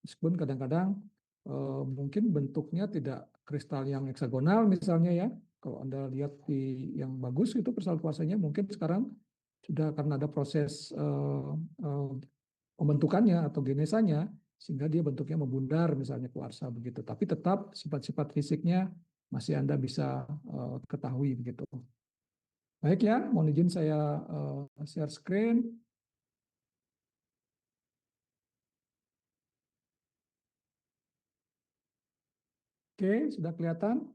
Meskipun kadang-kadang mungkin bentuknya tidak kristal yang heksagonal misalnya ya. Kalau Anda lihat di yang bagus itu kristal kuarsanya mungkin sekarang sudah karena ada proses pembentukannya atau genesanya sehingga dia bentuknya membundar misalnya kuarsa begitu. Tapi tetap sifat-sifat fisiknya masih Anda bisa ketahui begitu. Baik ya, mohon izin saya share screen. Oke, sudah kelihatan?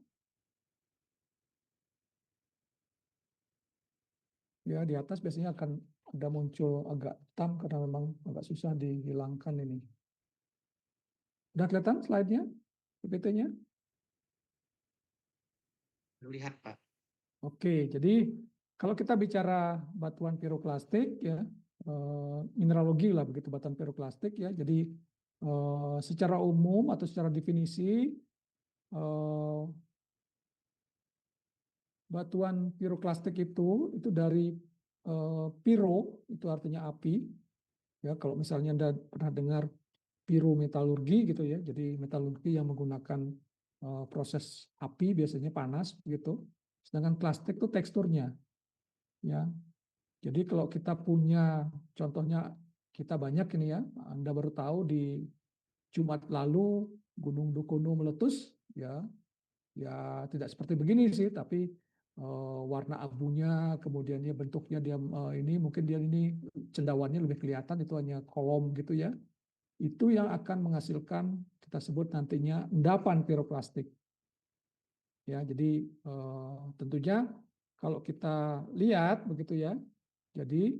Ya, di atas biasanya akan ada muncul agak hitam karena memang agak susah dihilangkan ini. Sudah kelihatan slide-nya, PPT-nya? Lihat, Pak. Oke, jadi kalau kita bicara batuan piroklastik ya, mineralogi lah begitu batuan piroklastik ya. Jadi secara umum atau secara definisi batuan piroklastik itu dari piro itu artinya api ya. Kalau misalnya Anda pernah dengar pirometalurgi gitu ya, jadi metalurgi yang menggunakan proses api biasanya panas gitu. Sedangkan plastik itu teksturnya ya. Jadi kalau kita punya contohnya kita banyak ini ya, Anda baru tahu di Jumat lalu Gunung Dukono meletus ya. Ya tidak seperti begini sih, tapi warna abunya, kemudian dia bentuknya dia ini mungkin dia ini cendawannya lebih kelihatan itu hanya kolom gitu ya. Itu yang akan menghasilkan kita sebut nantinya endapan piroklastik. Ya, jadi tentunya kalau kita lihat begitu ya. Jadi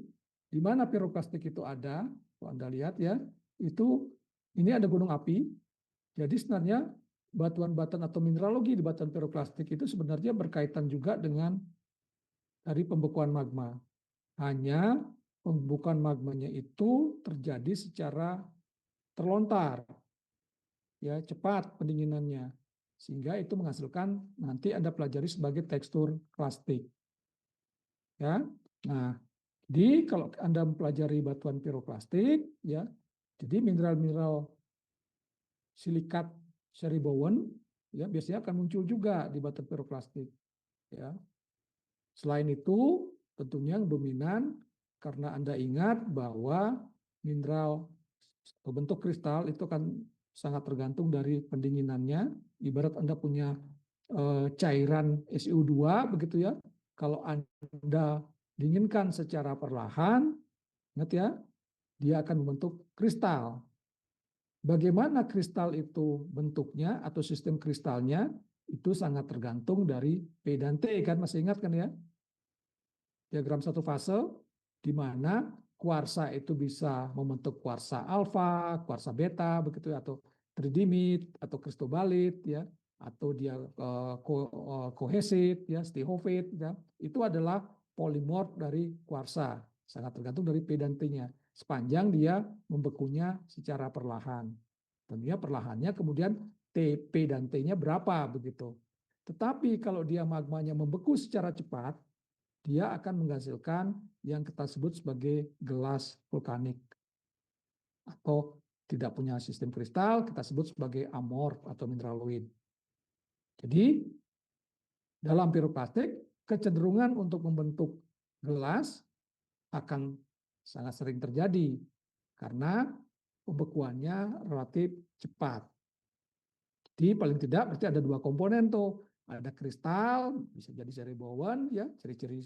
di mana piroklastik itu ada, kalau Anda lihat ya, itu ini ada gunung api. Jadi sebenarnya batuan-batuan atau mineralogi di batuan piroklastik itu sebenarnya berkaitan juga dengan dari pembekuan magma. Hanya pembukaan magmanya itu terjadi secara terlontar, ya cepat pendinginannya, sehingga itu menghasilkan nanti Anda pelajari sebagai tekstur plastik. Ya, nah, jadi kalau Anda mempelajari batuan piroklastik, ya, jadi mineral-mineral silikat seri bowen, ya biasanya akan muncul juga di batuan piroklastik. Ya, selain itu, tentunya yang dominan karena Anda ingat bahwa mineral bentuk kristal itu kan sangat tergantung dari pendinginannya. Ibarat Anda punya cairan SiO2 begitu ya. Kalau Anda dinginkan secara perlahan, ingat ya, dia akan membentuk kristal. Bagaimana kristal itu bentuknya atau sistem kristalnya itu sangat tergantung dari P dan T kan, masih ingat kan ya? Diagram satu fase di mana kuarsa itu bisa membentuk kuarsa alfa, kuarsa beta begitu ya, atau tridimit atau kristobalit ya, atau dia kohesit ya, stihovit ya. Itu adalah polimorf dari kuarsa, sangat tergantung dari P dan T-nya. Sepanjang dia membekunya secara perlahan. Tentunya perlahannya kemudian P dan T-nya berapa begitu. Tetapi kalau dia magmanya membeku secara cepat, dia akan menghasilkan yang kita sebut sebagai gelas vulkanik atau tidak punya sistem kristal, kita sebut sebagai amorf atau mineraloid. Jadi dalam piroklastik kecenderungan untuk membentuk gelas akan sangat sering terjadi karena pembekuannya relatif cepat. Jadi paling tidak berarti ada dua komponen tuh. Ada kristal, bisa jadi seri bowen, ya, ciri-ciri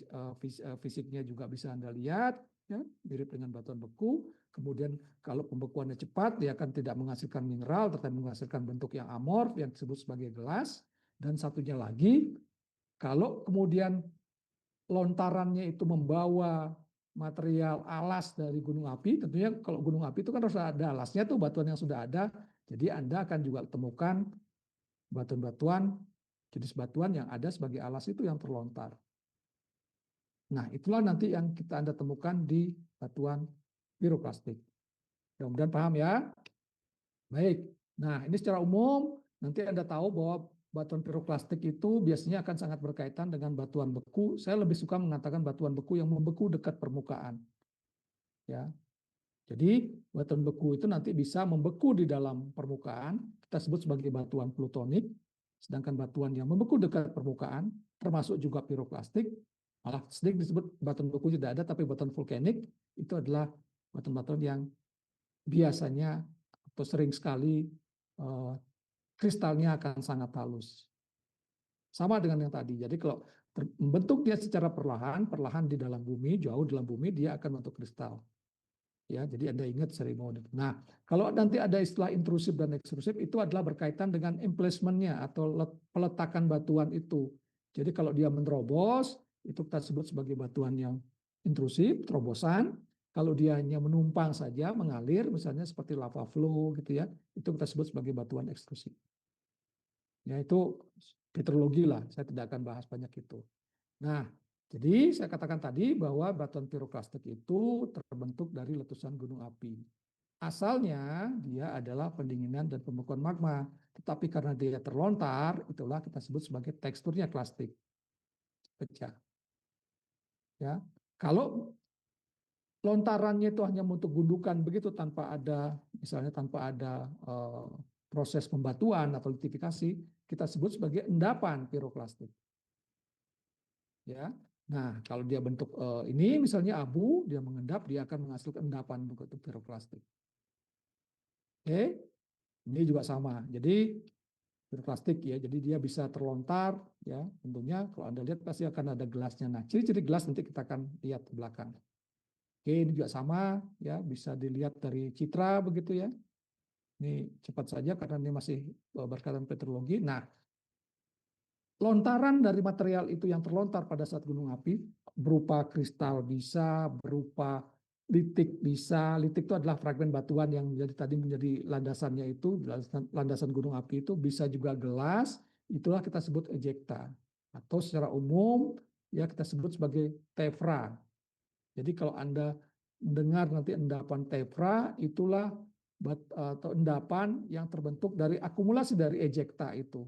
fisiknya juga bisa Anda lihat, ya, mirip dengan batuan beku. Kemudian kalau pembekuannya cepat, dia akan tidak menghasilkan mineral, tetapi menghasilkan bentuk yang amorf, yang disebut sebagai gelas. Dan satunya lagi, kalau kemudian lontarannya itu membawa material alas dari gunung api, tentunya kalau gunung api itu kan harus ada alasnya tuh, batuan yang sudah ada. Jadi Anda akan juga temukan batuan-batuan, jenis batuan yang ada sebagai alas itu yang terlontar. Nah, itulah nanti yang kita Anda temukan di batuan piroklastik. Mudah-mudahan paham ya. Baik. Nah, ini secara umum nanti Anda tahu bahwa batuan piroklastik itu biasanya akan sangat berkaitan dengan batuan beku. Saya lebih suka mengatakan batuan beku yang membeku dekat permukaan. Ya. Jadi batuan beku itu nanti bisa membeku di dalam permukaan, kita sebut sebagai batuan plutonik, sedangkan batuan yang membeku dekat permukaan, termasuk juga piroklastik, malah sedikit disebut batuan beku tidak ada, tapi batuan vulkanik itu adalah batuan-batuan yang biasanya atau sering sekali kristalnya akan sangat halus. Sama dengan yang tadi. Jadi kalau membentuk dia secara perlahan di dalam bumi, jauh dalam bumi, dia akan bentuk kristal. Ya, jadi Anda ingat seremoni. Nah, kalau nanti ada istilah intrusif dan ekstrusif, itu adalah berkaitan dengan emplacement-nya atau peletakan batuan itu. Jadi kalau dia menerobos, itu kita sebut sebagai batuan yang intrusif, terobosan. Kalau dia hanya menumpang saja, mengalir, misalnya seperti lava flow gitu ya, itu kita sebut sebagai batuan ekstrusif. Ya, itu petrologi lah, saya tidak akan bahas banyak itu. Nah, jadi saya katakan tadi bahwa batuan piroklastik itu terbentuk dari letusan gunung api. Asalnya dia adalah pendinginan dan pembekuan magma, tetapi karena dia terlontar, itulah kita sebut sebagai teksturnya klastik, pecah. Ya, kalau lontarannya itu hanya untuk gundukan begitu tanpa ada, misalnya tanpa ada proses pembatuan atau litifikasi, kita sebut sebagai endapan piroklastik. Ya, nah kalau dia bentuk ini misalnya abu, dia mengendap, dia akan menghasilkan endapan bentuk piroklastik. Oke, ini juga sama. Jadi piroklastik ya, jadi dia bisa terlontar ya. Tentunya kalau Anda lihat pasti akan ada gelasnya. Nah, ciri-ciri gelas nanti kita akan lihat ke belakang. Oke, ini juga sama ya, bisa dilihat dari citra begitu ya. Ini cepat saja karena ini masih berkaitan petrologi. Nah, lontaran dari material itu yang terlontar pada saat gunung api berupa kristal bisa, berupa litik bisa. Litik itu adalah fragmen batuan yang tadi menjadi landasannya itu, landasan gunung api itu bisa juga gelas, itulah kita sebut ejecta. Atau secara umum ya kita sebut sebagai tefra. Jadi kalau Anda mendengar nanti endapan tefra, itulah atau endapan yang terbentuk dari akumulasi dari ejecta itu.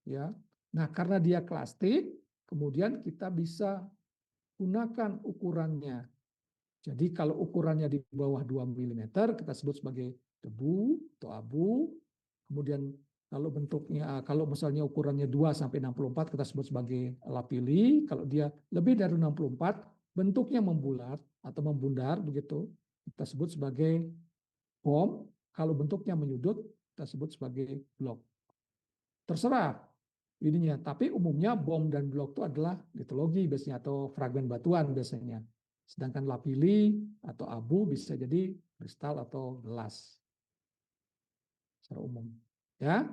Ya. Nah, karena dia klastik, kemudian kita bisa gunakan ukurannya. Jadi kalau ukurannya di bawah 2 mm, kita sebut sebagai debu atau abu. Kemudian kalau bentuknya, kalau misalnya ukurannya 2 sampai 64, kita sebut sebagai lapili. Kalau dia lebih dari 64, bentuknya membulat atau membundar begitu, kita sebut sebagai bom. Kalau bentuknya menyudut, kita sebut sebagai blok. Terserah ininya, tapi umumnya bom dan blok itu adalah litologi biasanya atau fragmen batuan biasanya. Sedangkan lapili atau abu bisa jadi kristal atau gelas secara umum. Ya,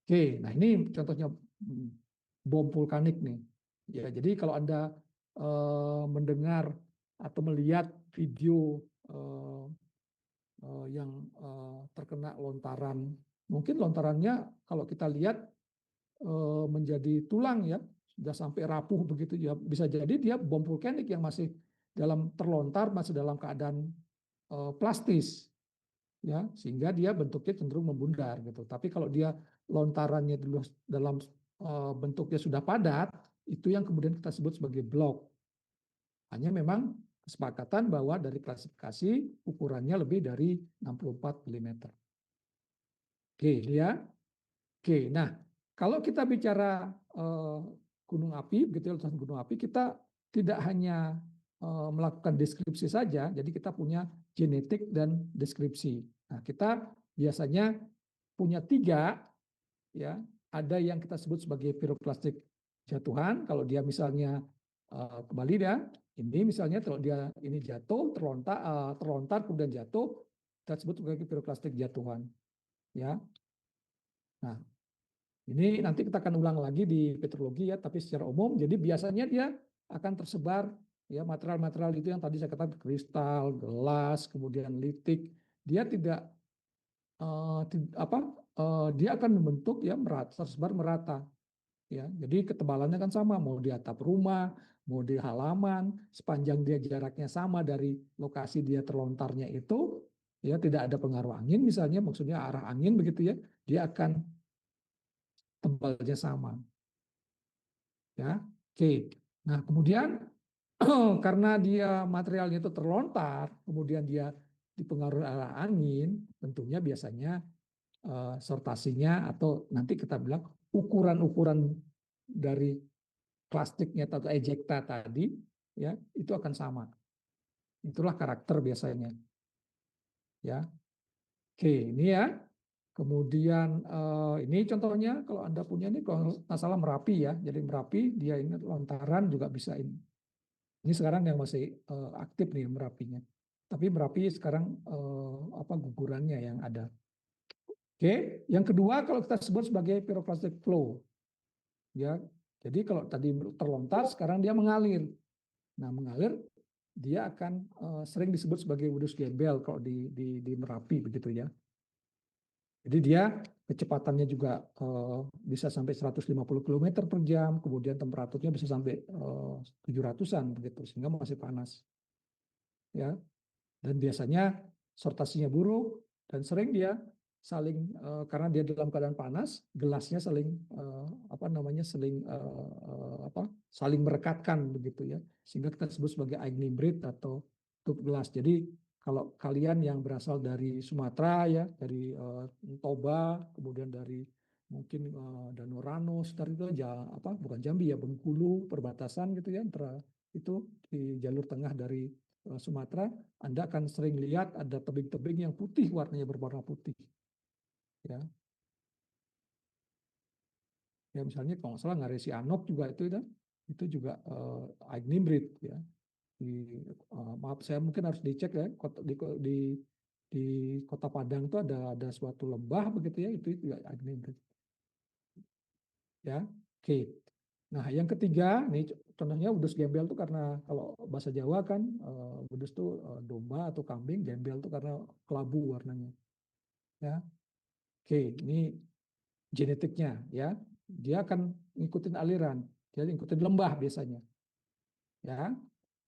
oke. Nah ini contohnya bom vulkanik nih. Ya, jadi kalau Anda mendengar atau melihat video yang terkena lontaran, mungkin lontarannya kalau kita lihat menjadi tulang ya, sudah sampai rapuh begitu ya, bisa jadi dia bom vulkanik yang masih dalam terlontar, masih dalam keadaan plastis ya, sehingga dia bentuknya cenderung membundar gitu. Tapi kalau dia lontarannya dalam bentuknya sudah padat, itu yang kemudian kita sebut sebagai blok. Hanya memang kesepakatan bahwa dari klasifikasi ukurannya lebih dari 64 mm. Oke ya. Oke, nah kalau kita bicara gunung api, begitu letusan gunung api, kita tidak hanya melakukan deskripsi saja, jadi kita punya genetik dan deskripsi. Nah, kita biasanya punya 3, ya. Ada yang kita sebut sebagai piroklastik jatuhan, kalau dia misalnya kembali ya, ini misalnya kalau dia ini jatuh, terlontar kemudian jatuh, kita sebut sebagai piroklastik jatuhan, ya. Nah, ini nanti kita akan ulang lagi di petrologi ya, tapi secara umum. Jadi biasanya dia akan tersebar ya material-material itu yang tadi saya katakan kristal, gelas, kemudian litik. Dia tidak dia akan membentuk ya tersebar merata. Ya, jadi ketebalannya kan sama, mau di atap rumah, mau di halaman, sepanjang dia jaraknya sama dari lokasi dia terlontarnya itu, ya tidak ada pengaruh angin misalnya, maksudnya arah angin begitu ya, dia akan tebalnya sama. Ya, oke. Nah, kemudian karena dia materialnya itu terlontar, kemudian dia dipengaruhi oleh angin, tentunya biasanya sortasinya atau nanti kita bilang ukuran-ukuran dari plastiknya atau ejecta tadi ya itu akan sama. Itulah karakter biasanya. Ya. Oke, ini ya. Kemudian ini contohnya kalau Anda punya ini kalau nggak salah Merapi ya. Jadi Merapi dia ini lontaran juga bisa ini. Ini sekarang yang masih aktif nih Merapinya. Tapi Merapi sekarang apa gugurannya yang ada. Oke, yang kedua kalau kita sebut sebagai pyroclastic flow. Ya. Jadi kalau tadi terlontar sekarang dia mengalir. Nah, mengalir dia akan sering disebut sebagai wedus gembel kalau di Merapi begitu ya. Jadi dia kecepatannya juga bisa sampai 150 km per jam, kemudian temperaturnya bisa sampai 700-an begitu, sehingga masih panas. Ya, dan biasanya sortasinya buruk dan sering dia saling karena dia dalam keadaan panas, gelasnya saling apa namanya saling merekatkan begitu ya, sehingga kita sebut sebagai Ignimbrite atau tube gelas. Jadi kalau kalian yang berasal dari Sumatera ya, dari Toba, kemudian dari mungkin Danau Rano, sekitar itu aja apa bukan Jambi ya, Bengkulu, perbatasan gitu ya antara itu di jalur tengah dari Sumatera, Anda akan sering lihat ada tebing-tebing yang putih, warnanya berwarna putih. Ya, ya misalnya kalau nggak salah Ngaresi Anok juga itu juga Ignimbrite ya. Maaf saya mungkin harus dicek ya di Kota Padang itu ada suatu lembah begitu ya itu juga Ignimbrite ya. Oke. Nah, yang ketiga, nih contohnya wedus gembel itu karena kalau bahasa Jawa kan wedus itu domba atau kambing, gembel itu karena kelabu warnanya. Ya, oke, ini genetiknya ya. Dia akan ngikutin aliran, dia ngikutin lembah biasanya. Ya,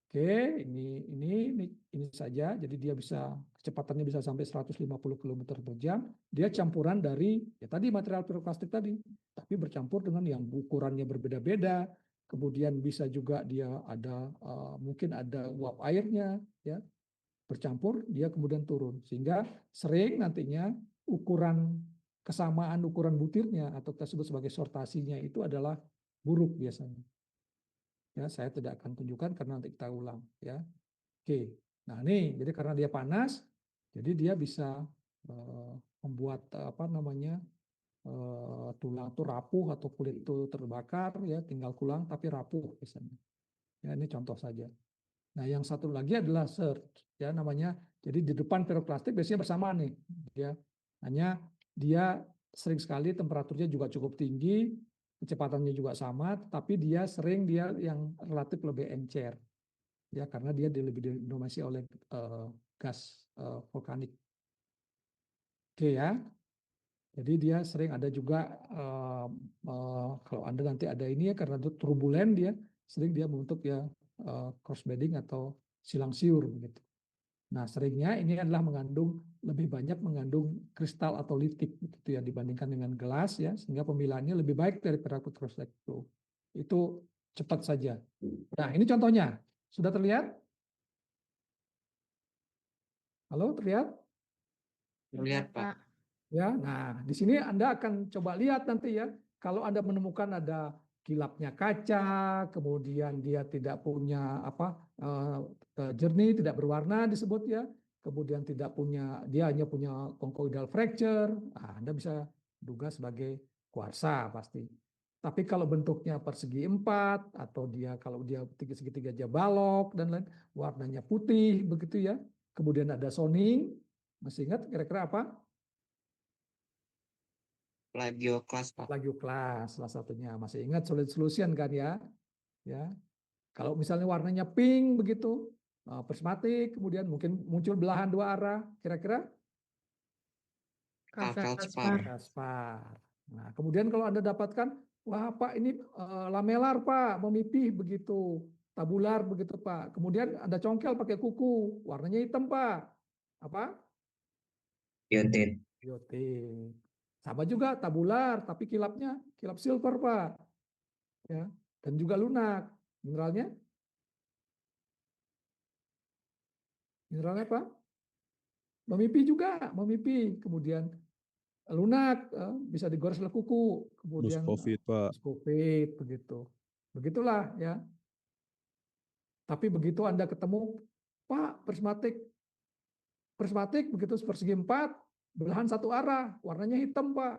oke, ini saja. Jadi dia bisa kecepatannya bisa sampai 150 km per jam. Dia campuran dari ya tadi material piroklastik tadi, tapi bercampur dengan yang ukurannya berbeda-beda. Kemudian bisa juga dia ada mungkin ada uap airnya ya bercampur dia kemudian turun sehingga sering nantinya ukuran kesamaan ukuran butirnya atau kita sebut sebagai sortasinya itu adalah buruk biasanya. Ya, saya tidak akan tunjukkan karena nanti kita ulang ya. Oke. Nah, ini jadi karena dia panas jadi dia bisa membuat apa namanya tulang itu rapuh atau kulit itu terbakar ya tinggal tulang tapi rapuh biasanya. Ya, ini contoh saja. Nah, yang satu lagi adalah search ya namanya. Jadi di depan piroklastik biasanya bersamaan nih. Ya. Hanya dia sering sekali temperaturnya juga cukup tinggi, kecepatannya juga sama, tapi dia yang relatif lebih encer. Ya, karena dia lebih didominasi oleh gas vulkanik. Oke ya. Jadi dia sering ada juga kalau Anda nanti ada ini ya karena itu turbulen dia sering dia membentuk ya crossbedding atau silang siur begitu. Nah, seringnya ini adalah lebih banyak mengandung kristal atau litik gitu ya dibandingkan dengan gelas ya sehingga pemilahannya lebih baik dari perakut crossbedding flow. Itu cepat saja. Nah, ini contohnya. Sudah terlihat? Halo, terlihat? Lihat, Pak. Ya, nah di sini Anda akan coba lihat nanti ya, kalau Anda menemukan ada kilapnya kaca, kemudian dia tidak punya apa jernih, tidak berwarna disebut ya, kemudian tidak punya, dia hanya punya conchoidal fracture, nah, Anda bisa duga sebagai kuarsa pasti. Tapi kalau bentuknya persegi empat atau dia kalau dia segitiga balok dan lain, warnanya putih begitu ya, kemudian ada soning, masih ingat kira-kira apa? Plagioklas, Pak. Plagioklas salah satunya. Masih ingat solid solution kan ya? Ya. Kalau misalnya warnanya pink begitu, prismatik, kemudian mungkin muncul belahan dua arah, kira-kira Feldspar. Kaspar. Nah, kemudian kalau Anda dapatkan, wah Pak ini lamelar Pak, memipih begitu, tabular begitu Pak. Kemudian ada congkel pakai kuku, warnanya hitam Pak. Apa? Biotit. Biotin. Sama juga tabular, tapi kilap silver Pak. Ya. Dan juga lunak. Mineralnya Mineralnya apa? Memipi juga, memipi. Kemudian lunak, bisa digores oleh kuku. Kemudian Muscovit, Pak. muscovit, begitu. Begitulah ya. Tapi begitu Anda ketemu, Pak, prismatik begitu persegi 4, belahan satu arah, warnanya hitam, Pak.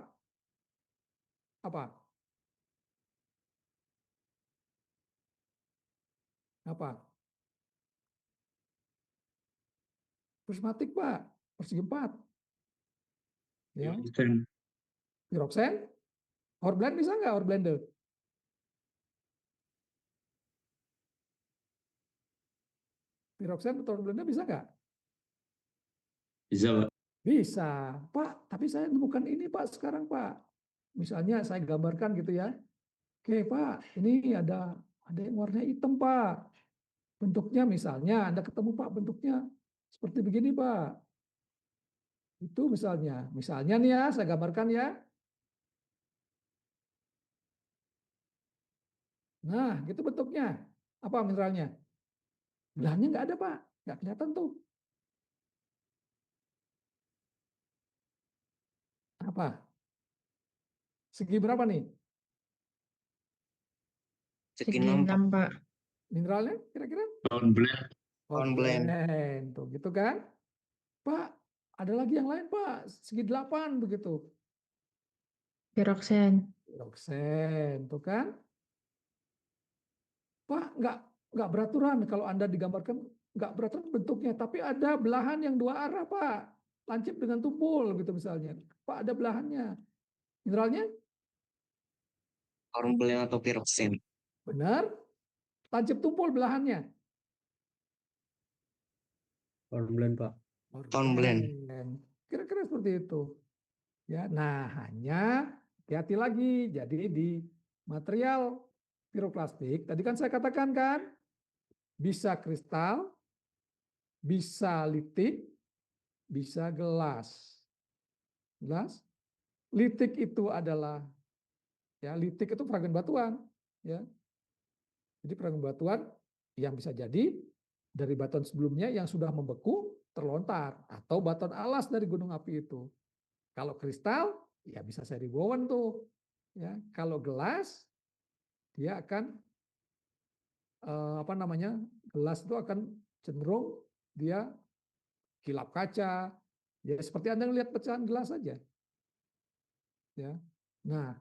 Apa? Apa? Prismatik, Pak, persegi 4. Ya, piroksen, Horblend bisa nggak Horblender? Piroksen atau Horblender bisa nggak? Bisa, Pak. Bisa, Pak. Tapi saya bukan ini, Pak, sekarang, Pak. Misalnya saya gambarkan gitu ya. Oke, Pak, ini ada yang warna hitam, Pak. Bentuknya misalnya, Anda ketemu, Pak, bentuknya seperti begini, Pak. Itu misalnya. Misalnya nih ya, saya gambarkan ya. Nah, gitu bentuknya. Apa mineralnya? Belahannya nggak ada, Pak. Nggak kelihatan tuh. Apa? Segi berapa nih? Segi Segi 6, Pak. 6, Pak. Mineralnya kira-kira? Hornblende. Hornblende. Tuh, gitu kan? Pak, ada lagi yang lain, Pak. Segi 8 begitu. Piroksen. Piroksen, tuh kan? Pak, nggak beraturan kalau Anda digambarkan nggak beraturan bentuknya, tapi ada belahan yang dua arah, Pak. Lancip dengan tumpul gitu misalnya. Pak, ada belahannya. Mineralnya Hornblende atau piroksen. benar, lancip tumpul belahannya. Hornblende, Pak. Hornblende. Kira-kira seperti itu. Ya, nah hanya hati-hati lagi. Jadi di material piroplastik, tadi kan saya katakan kan, bisa kristal, bisa litik, bisa gelas. Gelas. Litik itu adalah ya litik itu fragmen batuan, ya. Jadi fragmen batuan yang bisa jadi dari batuan sebelumnya yang sudah membeku terlontar atau batuan alas dari gunung api itu. Kalau kristal ya bisa seri woven tuh, ya. Kalau gelas dia akan apa namanya? Gelas itu akan cenderung dia kilap kaca. Ya seperti Anda lihat pecahan gelas saja. Ya. Nah,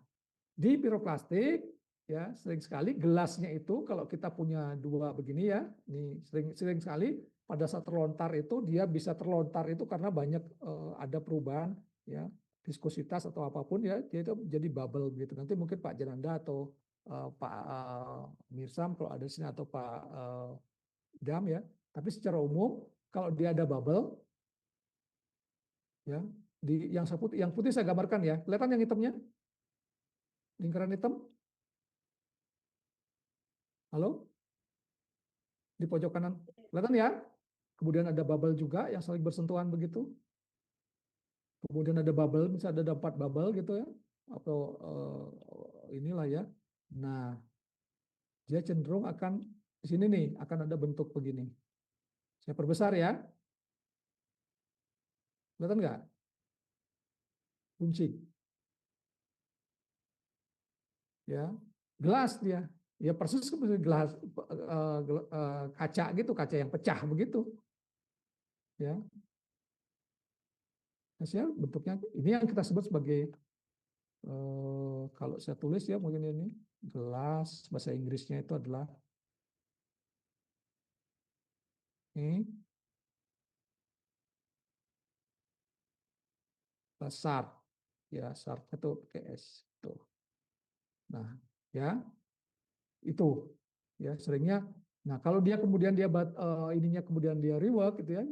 di piroplastik ya sering sekali gelasnya itu kalau kita punya dua begini ya, ini sering sekali pada saat terlontar itu dia bisa terlontar itu karena banyak ada perubahan ya viskositas atau apapun ya dia itu jadi bubble gitu. Nanti mungkin Pak Jananda atau Pak Mirsam kalau ada di sini atau Pak Idam ya. Tapi secara umum kalau dia ada bubble ya di yang putih saya gambarkan ya. Kelihatan yang hitamnya? Lingkaran hitam? Halo? Di pojok kanan. Kelihatan ya? Kemudian ada bubble juga yang saling bersentuhan begitu. Kemudian ada bubble, misalnya ada 4 bubble gitu ya. Atau inilah ya. Nah, dia cenderung akan di sini nih akan ada bentuk begini. Saya perbesar ya. Kelihatan nggak? Kunci. Ya, gelas dia. Ya persis seperti gelas kaca gitu, kaca yang pecah begitu. Ya. Hasil bentuknya ini yang kita sebut sebagai kalau saya tulis ya mungkin ini gelas bahasa Inggrisnya itu adalah ini SART ya SART itu pakai S tuh. Nah ya itu ya seringnya. Nah kalau dia kemudian dia ininya kemudian dia rework gitu ya,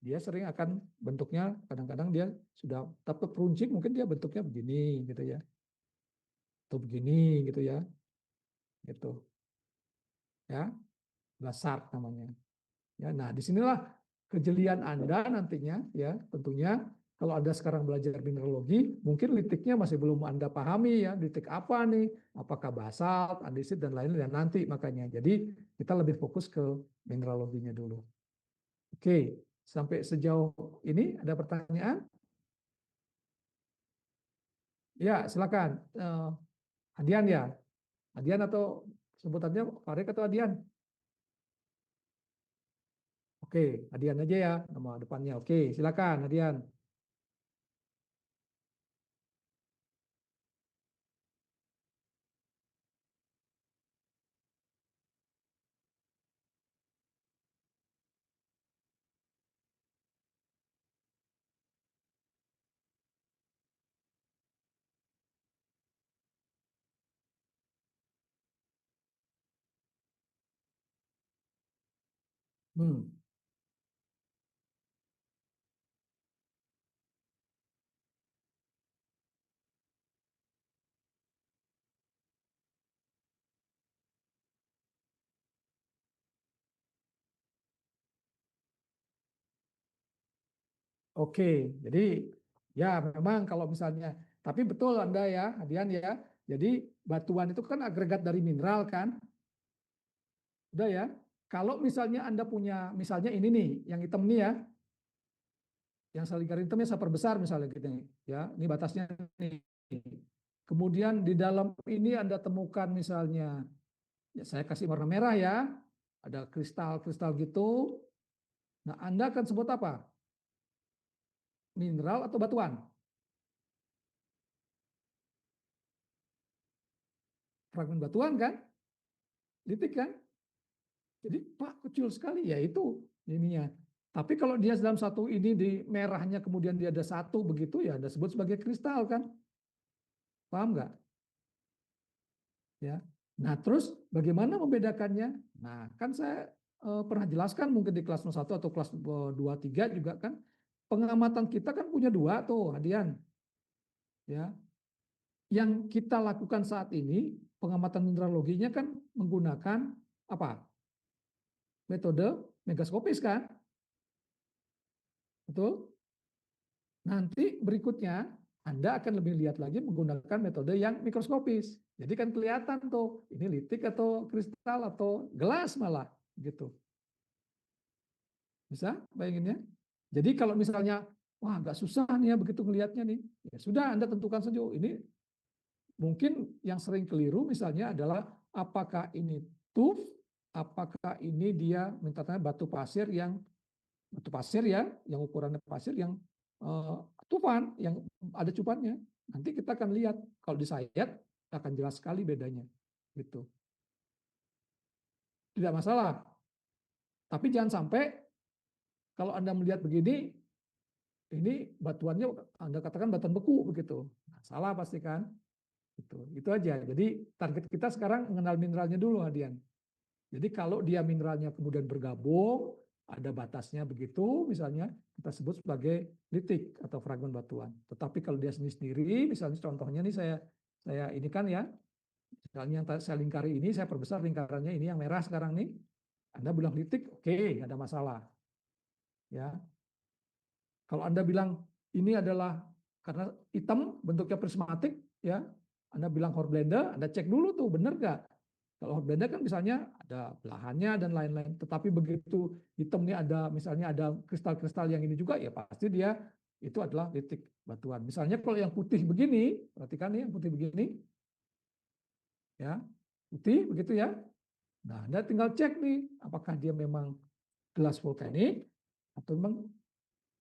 dia sering akan bentuknya kadang-kadang dia sudah tetap runcing mungkin dia bentuknya begini gitu ya, atau begini gitu ya, gitu ya, SART namanya. Ya, nah disinilah kejelian Anda nantinya ya tentunya kalau Anda sekarang belajar mineralogi mungkin litiknya masih belum Anda pahami ya litik apa nih apakah basalt, andesit dan lain-lain nanti makanya jadi kita lebih fokus ke mineraloginya dulu. Oke, Sampai sejauh ini ada pertanyaan? Ya, silakan. Adian ya? Adian atau sebutannya Farid atau Adian? Oke, Adian aja ya nama depannya. Oke, silakan Adian. Hmm. Oke, jadi ya memang kalau misalnya, tapi betul Anda ya, Adian ya. Jadi batuan itu kan agregat dari mineral kan, udah ya. Kalau misalnya Anda punya, misalnya ini nih, yang hitam nih ya, yang lingkaran hitamnya seperbesar misalnya gitu nih, ya, ini batasnya nih. Kemudian di dalam ini Anda temukan misalnya, ya saya kasih warna merah ya, ada kristal-kristal gitu. Nah, Anda akan sebut apa? Mineral atau batuan? Fragmen batuan kan? Litik kan? Jadi Pak kecil sekali ya itu ininya. Tapi kalau dia dalam satu ini di merahnya kemudian dia ada satu begitu ya Anda sebut sebagai kristal kan? Paham nggak? Ya. Nah, terus bagaimana membedakannya? Nah, kan saya pernah jelaskan mungkin di kelas 1 atau kelas 2 3 juga kan pengamatan kita kan punya dua tuh, Hadian. Ya. Yang kita lakukan saat ini pengamatan mineraloginya kan menggunakan apa? Metode megaskopis kan? Betul? Nanti berikutnya Anda akan lebih lihat lagi menggunakan metode yang mikroskopis. Jadi kan kelihatan tuh ini litik atau kristal atau gelas malah gitu. Bisa bayanginnya? Jadi kalau misalnya wah nggak susah nih ya begitu ngelihatnya nih, ya sudah Anda tentukan saja. Ini mungkin yang sering keliru misalnya adalah apakah ini tuf, apakah ini dia minta batu pasir ya, yang ukurannya pasir yang tufan, yang ada cupannya. Nanti kita akan lihat kalau disayat akan jelas sekali bedanya. Gitu. Tidak masalah. Tapi jangan sampai kalau Anda melihat begini, ini batuannya Anda katakan batuan beku begitu. Nah, salah pasti kan? Itu aja. Jadi target kita sekarang mengenal mineralnya dulu, Hadian. Jadi kalau dia mineralnya kemudian bergabung, ada batasnya begitu, misalnya kita sebut sebagai litik atau fragmen batuan. Tetapi kalau dia sendiri-sendiri, misalnya contohnya nih saya ini kan ya, misalnya yang saya lingkari ini, saya perbesar lingkarannya ini yang merah sekarang nih. Anda bilang litik, oke, nggak ada masalah. Ya, kalau Anda bilang ini adalah karena hitam bentuknya prismatik, ya, Anda bilang Hornblende, Anda cek dulu tuh benar nggak? Kalau Hornblende kan misalnya ada belahannya dan lain-lain, tetapi begitu hitam ini ada misalnya ada kristal-kristal yang ini juga, ya pasti dia itu adalah litik batuan. Misalnya kalau yang putih begini, perhatikan nih yang putih begini, ya putih begitu ya. Nah, Anda tinggal cek nih, apakah dia memang gelas vulkanik atau memang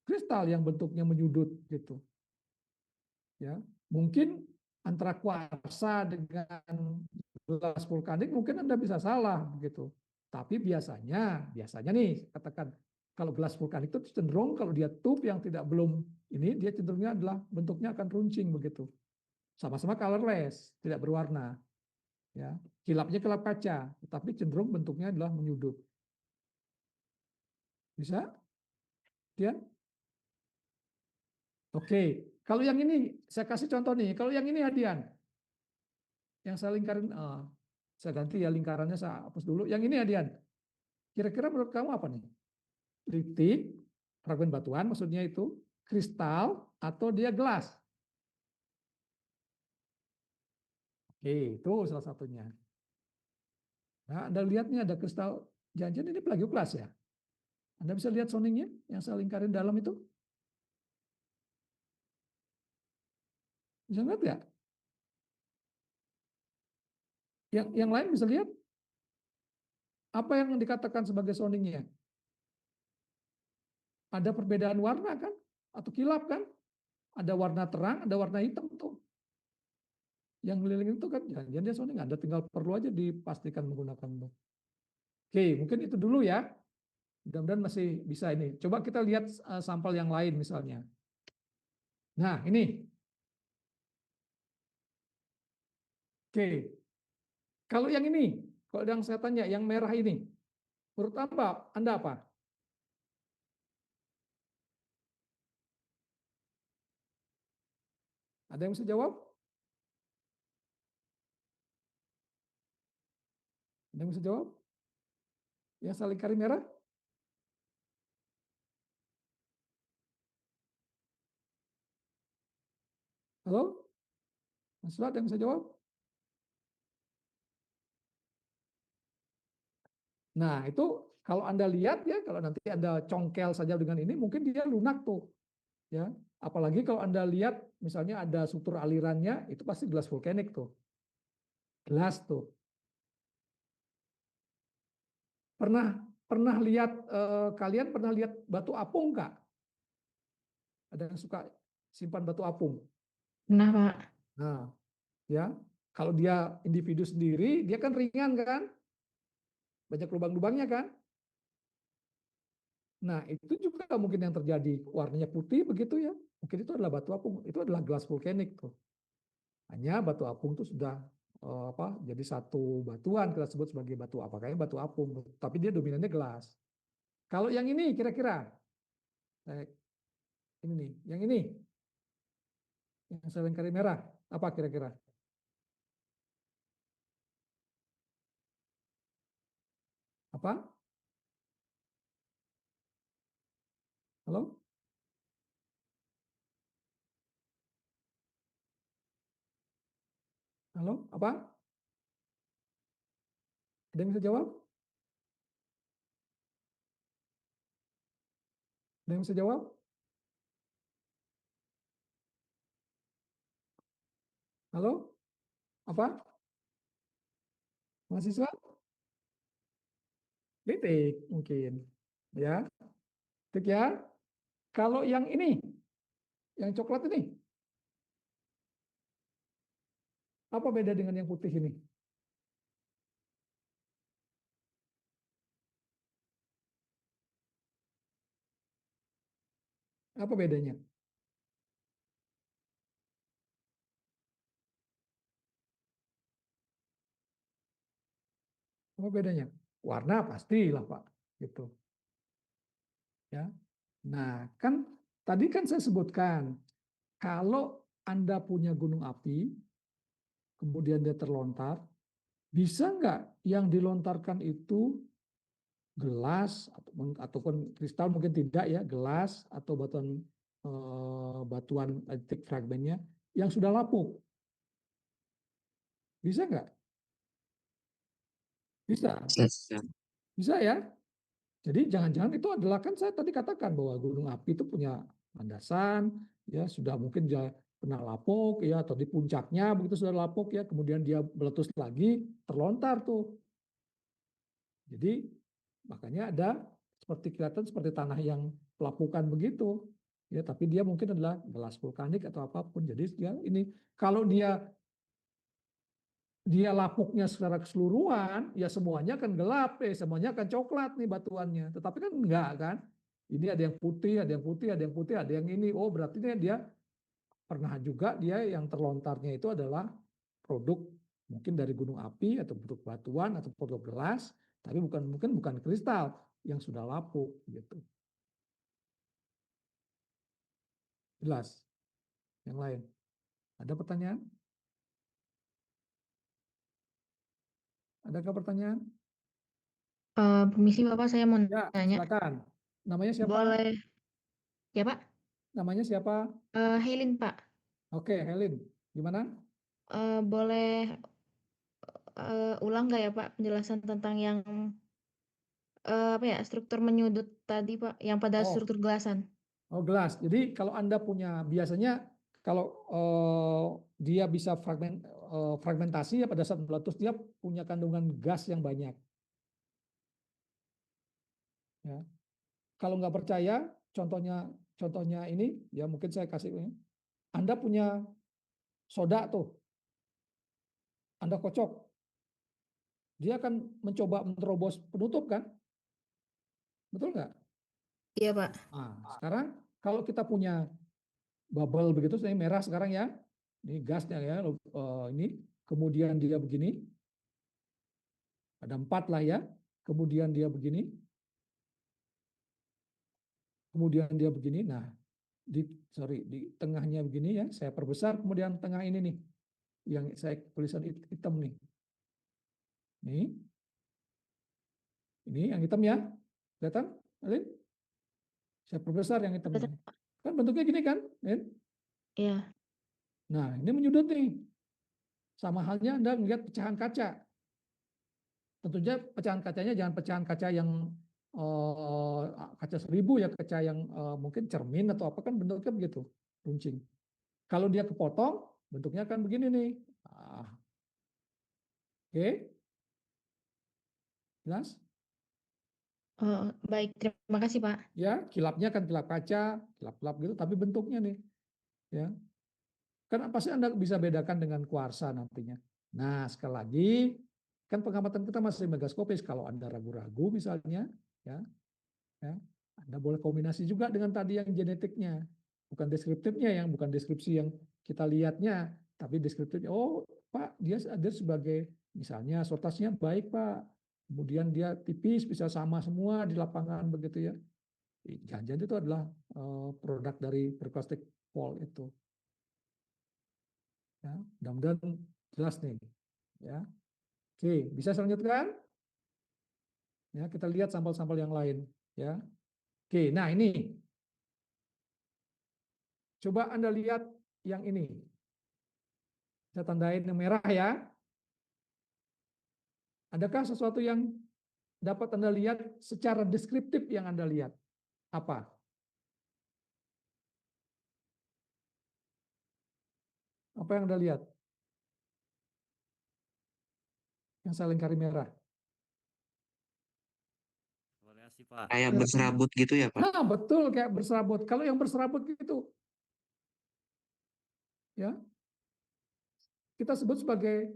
kristal yang bentuknya menyudut gitu. Ya, mungkin antara kuarsa dengan gelas vulkanik mungkin Anda bisa salah begitu. Tapi biasanya nih katakan kalau gelas vulkanik itu cenderung kalau dia tube yang tidak belum ini dia cenderungnya adalah bentuknya akan runcing begitu. Sama-sama colorless, tidak berwarna. Ya, kilapnya kilap kaca, tetapi cenderung bentuknya adalah menyudut. Bisa? Dia? Oke. Kalau yang ini saya kasih contoh nih. Kalau yang ini Hadian, yang saya lingkarin, saya ganti ya lingkarannya saya hapus dulu. Yang ini Hadian, kira-kira menurut kamu apa nih? Litik, fragmen batuan maksudnya itu, kristal, atau dia gelas? Oke, itu salah satunya. Nah, Anda lihat nih ada kristal, jangan-jangan ini plagioklas ya? Anda bisa lihat soningnya yang saya lingkarin dalam itu? Bisa lihat nggak? Yang lain bisa lihat? Apa yang dikatakan sebagai soningnya? Ada perbedaan warna kan? Atau kilap kan? Ada warna terang, ada warna hitam tuh. Yang keliling itu kan, jangan dia soning. Anda tinggal perlu aja dipastikan menggunakan itu. Oke, mungkin itu dulu ya. Mudah-mudahan masih bisa ini. Coba kita lihat sampel yang lain misalnya. Nah, ini. Oke. Kalau yang ini, kalau yang saya tanya, yang merah ini, menurut Anda apa? Ada yang bisa jawab? Ada yang bisa jawab? Yang saling kari merah? Halo? Mas Suat, ada yang bisa jawab? Nah, itu kalau Anda lihat ya, kalau nanti Anda congkel saja dengan ini, mungkin dia lunak tuh. Ya, apalagi kalau Anda lihat misalnya ada struktur alirannya, itu pasti gelas vulkanik tuh. Gelas tuh. Pernah pernah lihat kalian pernah lihat batu apung nggak? Ada yang suka simpan batu apung? Nah, Pak. Nah, ya, kalau dia individu sendiri, dia kan ringan kan? Banyak lubang-lubangnya kan? Nah, itu juga mungkin yang terjadi. Warnanya putih begitu ya. Mungkin itu adalah batu apung. Itu adalah gelas vulkanik tuh. Hanya batu apung itu sudah jadi satu batuan kita sebut sebagai batu apa? Kayaknya batu apung. Tapi dia dominannya gelas. Kalau yang ini kira-kira, ini nih, yang ini, yang selengkari merah, apa kira-kira? Apa? Halo? Halo? Apa? Ada yang bisa jawab? Ada yang bisa jawab? Halo? Apa? Mahasiswa? Titik mungkin. Ya, titik ya. Kalau yang ini, yang coklat ini, apa beda dengan yang putih ini? Apa bedanya? Apa bedanya? Warna pastilah Pak, gitu. Ya. Nah, kan tadi kan saya sebutkan kalau Anda punya gunung api, kemudian dia terlontar, bisa nggak yang dilontarkan itu gelas ataupun kristal mungkin tidak ya, gelas atau batuan antik fragmennya yang sudah lapuk? Bisa nggak? Bisa, Bisa. bisa ya. Jadi jangan-jangan itu adalah kan saya tadi katakan bahwa gunung api itu punya landasan, ya sudah mungkin dia pernah lapuk ya atau di puncaknya begitu sudah lapuk ya, kemudian dia meletus lagi, terlontar tuh. Jadi makanya ada seperti kelihatan seperti tanah yang pelapukan begitu. Ya, tapi dia mungkin adalah gelas vulkanik atau apapun. Jadi dia ini kalau dia lapuknya secara keseluruhan, ya semuanya akan gelap, semuanya akan coklat nih batuannya. Tetapi kan enggak kan? Ini ada yang putih, ada yang putih, ada yang putih, ada yang ini. Oh, berarti dia pernah juga dia yang terlontarnya itu adalah produk mungkin dari gunung api atau produk batuan atau produk gelas, tapi mungkin bukan kristal yang sudah lapuk gitu. Jelas. Yang lain. Ada pertanyaan? Adakah pertanyaan? Permisi Bapak, saya mau Ya, nanya. silakan. Namanya siapa? Boleh. Ya Pak. Namanya siapa? Helin Pak. Oke, Helin. Gimana? Boleh ulang nggak ya Pak penjelasan tentang yang Apa ya, struktur menyudut tadi, Pak, yang pada Oh. struktur gelasan. Oh, gelas. Jadi kalau Anda punya biasanya kalau dia bisa fragmentasi ya pada saat meletus dia punya kandungan gas yang banyak. Ya. Kalau nggak percaya, contohnya ini ya mungkin saya kasih ini. Anda punya soda tuh, Anda kocok, dia akan mencoba menerobos penutup kan, betul nggak? Iya, Pak. Nah, sekarang kalau kita punya bubble begitu, saya merah sekarang ya, ini gasnya ya, ini, kemudian dia begini, ada 4 lah ya, kemudian dia begini, nah di tengahnya begini ya, saya perbesar, kemudian tengah ini nih, yang saya tulisan hitam nih, ini yang hitam ya, kelihatan, Alin? Saya perbesar yang hitamnya, kan bentuknya gini kan, Alin? Iya. Nah ini menyudut nih, sama halnya Anda melihat pecahan kaca. Tentunya pecahan kacanya jangan pecahan kaca yang kaca 1000 ya, kaca yang mungkin cermin atau apa kan bentuknya begitu, runcing. Kalau dia kepotong, bentuknya akan begini nih. Oke, jelas? Baik, terima kasih, Pak. Ya, kilapnya kan kilap kaca, kilap-kilap gitu, tapi bentuknya nih, ya. Kan pasti Anda bisa bedakan dengan kuarsa nantinya. Nah, sekali lagi, kan pengamatan kita masih megaskopis. Kalau Anda ragu-ragu misalnya, ya, Anda boleh kombinasi juga dengan tadi yang genetiknya. Bukan deskriptifnya, yang bukan deskripsi yang kita lihatnya, tapi deskriptifnya, oh Pak, dia ada sebagai, misalnya sortasnya baik Pak, kemudian dia tipis, bisa sama semua di lapangan begitu ya. Jangan-jangan itu adalah produk dari perikostik pol itu. Ya, mudah-mudahan jelas nih. Ya, oke, bisa saya lanjutkan? Ya, kita lihat sampel-sampel yang lain. Ya, oke, nah ini. Coba Anda lihat yang ini. Saya tandain yang merah ya. Adakah sesuatu yang dapat Anda lihat secara deskriptif yang Anda lihat? Apa? Apa yang Anda lihat? Yang saya lingkari merah. Variasi, Pak. Kayak berserabut gitu ya, Pak? Nah, betul kayak berserabut. Kalau yang berserabut itu, ya, kita sebut sebagai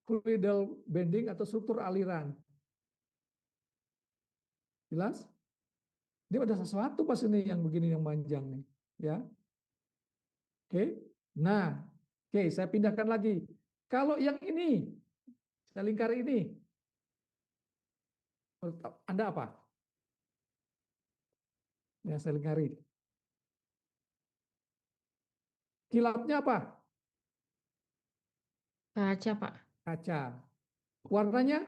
fluidal bending atau struktur aliran. Jelas? Dia ada sesuatu pas ini yang begini yang panjang nih, ya. Oke. Nah, oke, saya pindahkan lagi. Kalau yang ini, saya lingkari ini, Anda apa? Yang saya lingkari. Kilapnya apa? Kaca, Pak. Kaca. Warnanya?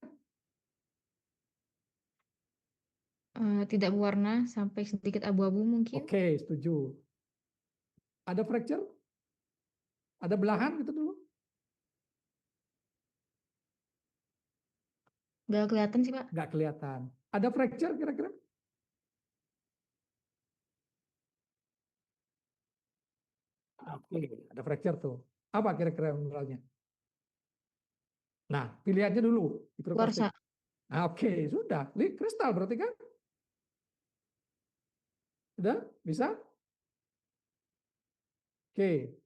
Tidak berwarna sampai sedikit abu-abu mungkin. Oke, setuju. Ada fracture? Ada belahan gitu dulu? Nggak kelihatan sih, Pak. Nggak kelihatan. Ada fracture kira-kira? Oke, ada fracture tuh. Apa kira-kira mineralnya? Nah, pilihannya dulu. Hiperkostik. Kuarsa. Nah, oke, sudah. Kristal berarti kan? Sudah? Bisa? Oke.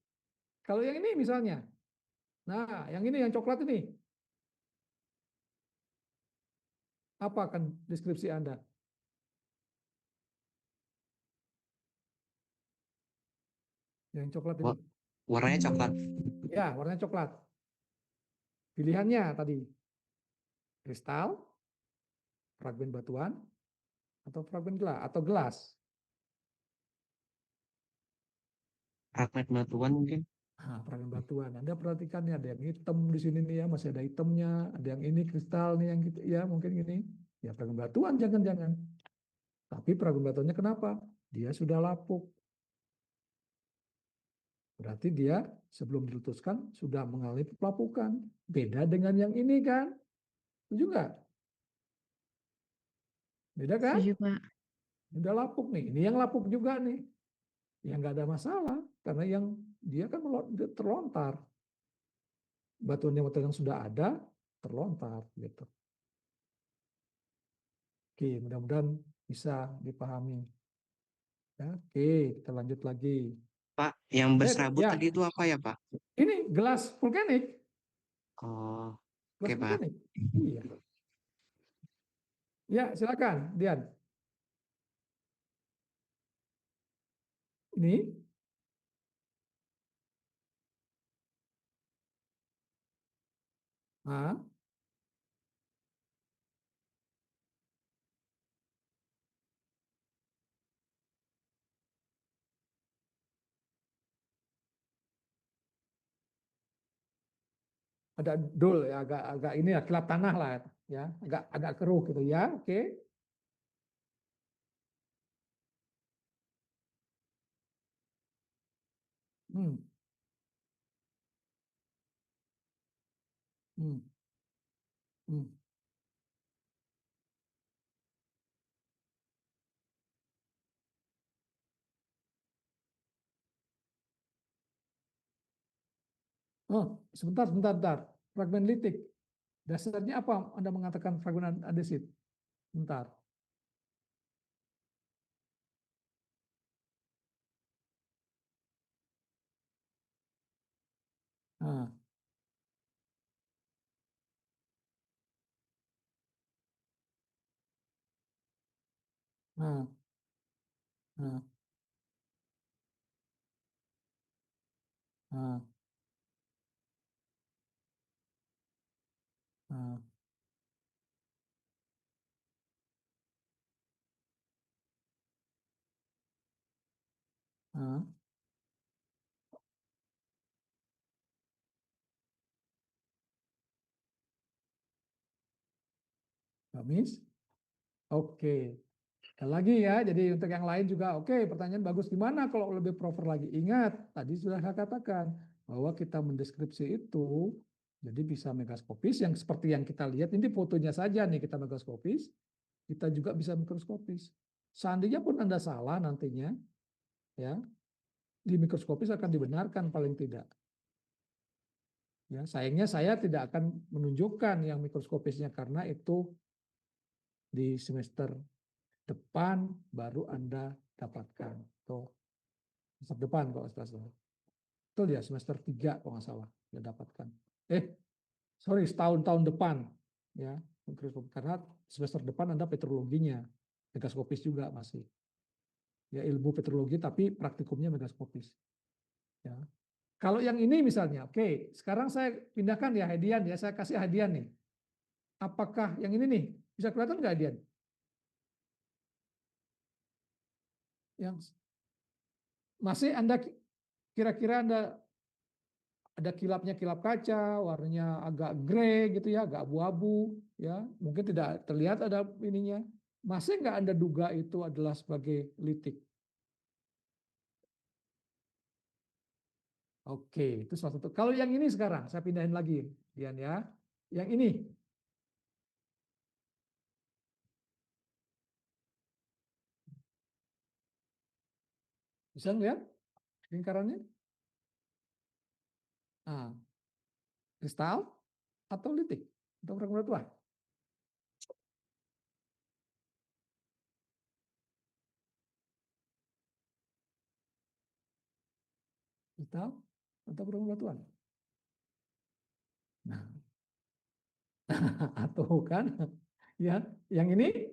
Kalau yang ini misalnya. Nah, yang ini, yang coklat ini. Apa akan deskripsi Anda? Yang coklat ini. Warnanya coklat. Ya, warnanya coklat. Pilihannya tadi. Kristal, fragmen batuan, atau fragmen gelas, atau gelas. Fragmen batuan mungkin. Nah, fragmen batuan. Anda perhatikan nih, ada yang hitam di sini nih ya, masih ada hitamnya, ada yang ini kristal nih yang gitu ya, mungkin gini. Ya fragmen batuan jangan-jangan. Tapi fragmen batuannya kenapa? Dia sudah lapuk. Berarti dia sebelum diletuskan sudah mengalami pelapukan. Beda dengan yang ini kan? Itu juga. Beda kan? Setuju, Pak. Udah lapuk nih. Ini yang lapuk juga nih. Yang nggak ada masalah karena yang dia kan terlontar. Batuan yang sudah ada terlontar gitu. Oke, mudah-mudahan bisa dipahami. Ya, oke, kita lanjut lagi. Pak, yang berserabut Ya, tadi itu apa ya, Pak? ini gelas vulkanik. Oh, oke, Gelas Pak. vulkanik. Iya. Ya, silakan, Dian. Ini ah, ada dul ya, agak ini ya, kelap tanah lah ya, agak keruh gitu ya. Oke. Hmm, hmm, hmm. Oh, sebentar. Fragmen litik. Dasarnya apa Anda mengatakan fragmen andesit? Bentar. Nah, nah, nah, nah, nah, nah. Gamis. Oke. Sekali lagi ya, jadi untuk yang lain juga oke, pertanyaan bagus. Gimana kalau lebih proper lagi? Ingat, tadi sudah saya katakan bahwa kita mendeskripsi itu jadi bisa megaskopis yang seperti yang kita lihat ini fotonya saja nih kita megaskopis, kita juga bisa mikroskopis. Seandainya pun Anda salah nantinya ya, di mikroskopis akan dibenarkan paling tidak. Ya, sayangnya saya tidak akan menunjukkan yang mikroskopisnya karena itu di semester depan baru Anda dapatkan. Tuh, semester depan kalau salah. Betul ya, semester 3 kalau nggak salah dia dapatkan. Sorry, setahun depan ya, karena semester depan Anda petrologinya, megaskopis juga masih. Ya ilmu petrologi tapi praktikumnya megaskopis. Ya. Kalau yang ini misalnya, oke, sekarang saya pindahkan ya Hedian ya, saya kasih Hedian nih. Apakah yang ini nih bisa kelihatan nggak Hedian? Yang masih Anda kira-kira Anda ada kilapnya kilap kaca, warnanya agak grey gitu ya, agak abu-abu ya, mungkin tidak terlihat ada ininya. Masih nggak Anda duga itu adalah sebagai litik? Oke, itu salah satu. Kalau yang ini sekarang saya pindahin lagi, Dian ya. Yang ini, bisa lihat lingkarannya? Nah, kristal atau litik atau fragmen batuan? Kristal atau fragmen batuan? Nah, atau kan? Ya, yang ini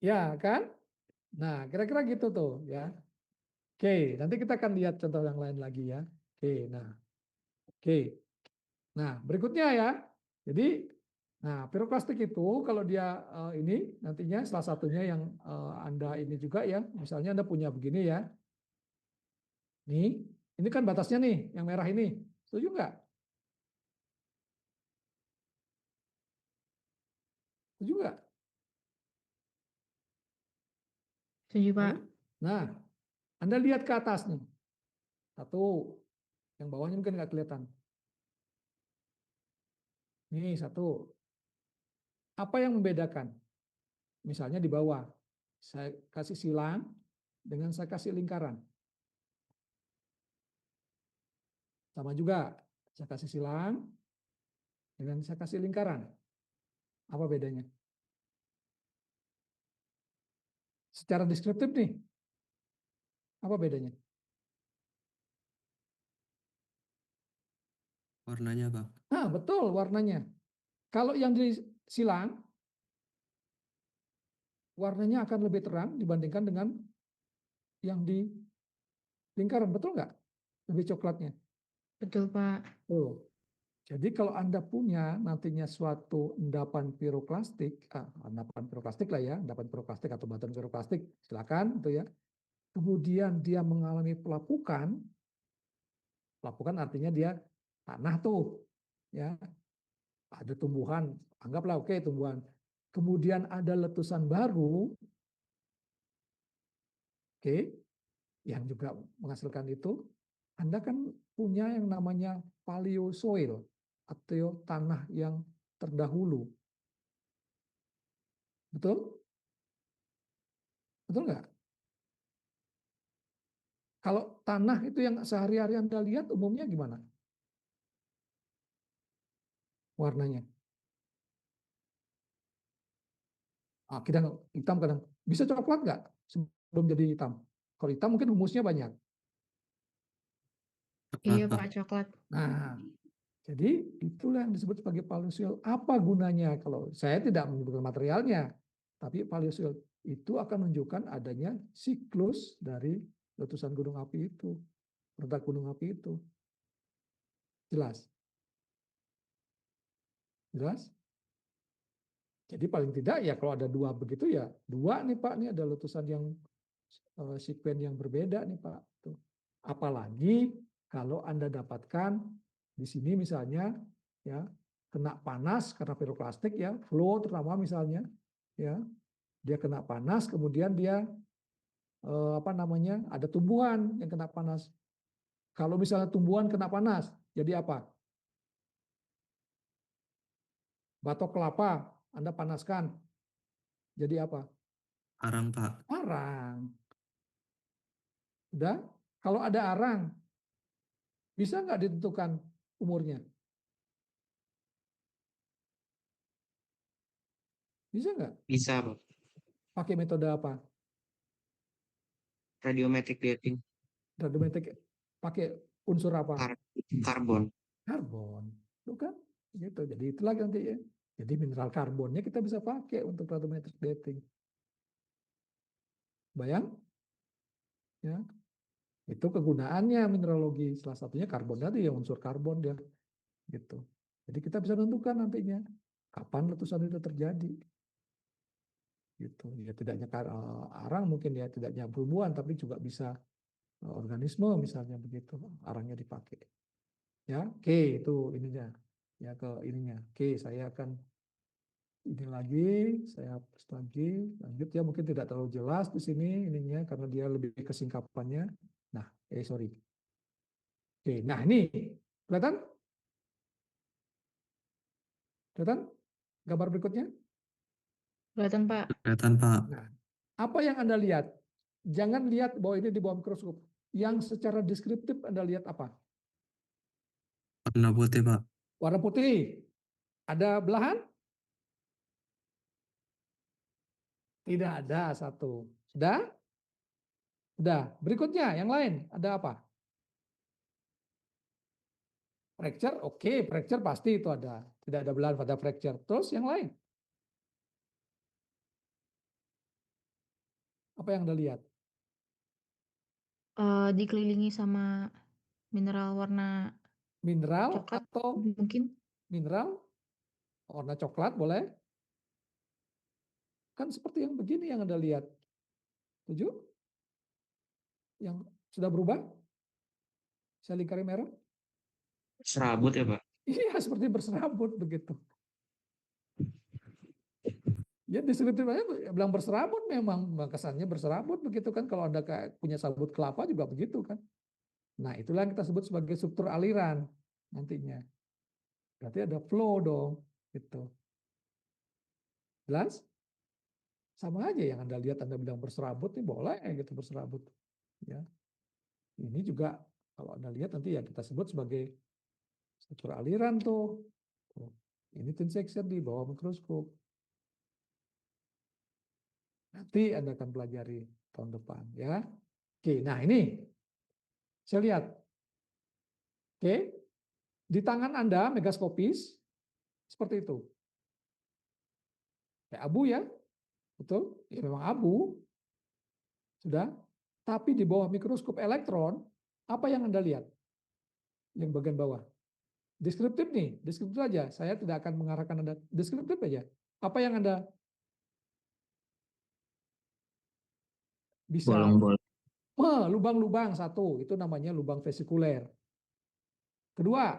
ya kan? Nah, kira-kira gitu tuh ya. Oke, nanti kita akan lihat contoh yang lain lagi ya. Oke. Nah, berikutnya ya. Jadi, nah piroklastik itu kalau dia ini nantinya salah satunya yang Anda ini juga ya. Misalnya Anda punya begini ya. Ini kan batasnya nih, yang merah ini. Setuju nggak? Setuju nggak? Setuju, Pak. Halo? Nah, Anda lihat ke atas nih. Satu, yang bawahnya mungkin nggak kelihatan. Nih satu. Apa yang membedakan? Misalnya di bawah, saya kasih silang dengan saya kasih lingkaran. Sama juga, saya kasih silang dengan saya kasih lingkaran. Apa bedanya? Secara deskriptif nih, apa bedanya? Warnanya, Pak. Nah, betul warnanya. Kalau yang di silang, warnanya akan lebih terang dibandingkan dengan yang di lingkaran, betul nggak? Lebih coklatnya. Betul, Pak. Oh. Jadi kalau Anda punya nantinya suatu endapan piroklastik, endapan piroklastik lah ya, endapan piroklastik atau batuan piroklastik, silakan itu ya. Kemudian dia mengalami pelapukan, pelapukan artinya dia tanah tuh, ya, ada tumbuhan, anggaplah oke tumbuhan. Kemudian ada letusan baru, oke, yang juga menghasilkan itu, Anda kan punya yang namanya paleosoil atau tanah yang terdahulu. Betul? Betul nggak? Kalau tanah itu yang sehari-hari Anda lihat umumnya gimana? Warnanya. Kadang hitam, kadang bisa coklat nggak sebelum jadi hitam? Kalau hitam mungkin humusnya banyak. Iya, Pak. Pak, coklat. Nah, jadi itulah yang disebut sebagai paleosoil. Apa gunanya? Kalau saya tidak menyebutkan materialnya, tapi paleosoil itu akan menunjukkan adanya siklus dari letusan gunung api itu, letak gunung api itu. Jelas? Jelas? Jadi paling tidak ya kalau ada dua begitu ya dua nih Pak, nih ada letusan yang sekuen yang berbeda nih Pak. Tuh. Apalagi kalau Anda dapatkan di sini misalnya ya kena panas karena piroklastik ya, flow terutama misalnya ya, dia kena panas kemudian dia apa namanya? Ada tumbuhan yang kena panas. Kalau misalnya tumbuhan kena panas, jadi apa? Batok kelapa Anda panaskan, jadi apa? Arang, Pak. Arang. Udah, kalau ada arang, bisa nggak ditentukan umurnya? Bisa nggak? Bisa, Pak. Pakai metode apa? Radiometric dating. Radiometrik pakai unsur apa? Karbon. Karbon. Itu kan? Gitu. Jadi itulah nanti ya. Jadi mineral karbonnya kita bisa pakai untuk radiometric dating. Bayang? Ya. Itu kegunaannya mineralogi. Salah satunya karbon tadi ya, unsur karbon dia. Gitu. Jadi kita bisa menentukan nantinya kapan letusan itu terjadi. Gitu. Ya tidak hanya arang mungkin ya, tidak hanya tumbuhan tapi juga bisa organisme misalnya begitu arangnya dipakai. Ya, oke itu ininya. Ya ke ininya. Oke, saya akan ini lagi, saya hapus lagi. Lanjut ya, mungkin tidak terlalu jelas di sini ininya karena dia lebih kesingkapannya. Nah, sorry. Oke, nah ini kelihatan? Kelihatan gambar berikutnya? Kelihatan, Pak. Kelihatan, Pak. Nah, apa yang Anda lihat? Jangan lihat bahwa ini di bawah mikroskop. Yang secara deskriptif Anda lihat apa? Warna putih, Pak. Warna putih. Ada belahan? Tidak ada satu. Sudah? Sudah. Berikutnya, yang lain. Ada apa? Fracture? Oke, fracture pasti itu ada. Tidak ada belahan pada fracture. Terus yang lain? Apa yang Anda lihat? Dikelilingi sama mineral warna Mineral coklat atau mungkin. mineral? Warna coklat boleh? Kan seperti yang begini yang Anda lihat. Setuju? Yang sudah berubah? Saya lingkari merah? Serabut ya, Pak. Iya, seperti berserabut begitu. Ya deskriptif aja bilang berserabut memang kesannya berserabut begitu kan kalau Anda punya sabut kelapa juga begitu kan. Nah, itulah yang kita sebut sebagai struktur aliran nantinya. Berarti ada flow dong, gitu. Jelas? Sama aja yang Anda lihat, Anda bilang berserabut, nih boleh gitu berserabut. Ya. Ini juga kalau Anda lihat nanti ya kita sebut sebagai struktur aliran tuh. Tuh. Ini thin section di bawah mikroskop. Nanti Anda akan pelajari tahun depan ya. Oke, nah ini saya lihat. Oke, di tangan Anda megaskopis seperti itu. Kayak abu ya, betul? Ya memang abu, sudah. Tapi di bawah mikroskop elektron, apa yang Anda lihat? Yang bagian bawah. Deskriptif nih, deskriptif aja. Saya tidak akan mengarahkan Anda, deskriptif aja. Apa yang Anda bisa? Bolong-bolong. Lubang-lubang satu, itu namanya lubang vesikuler. Kedua,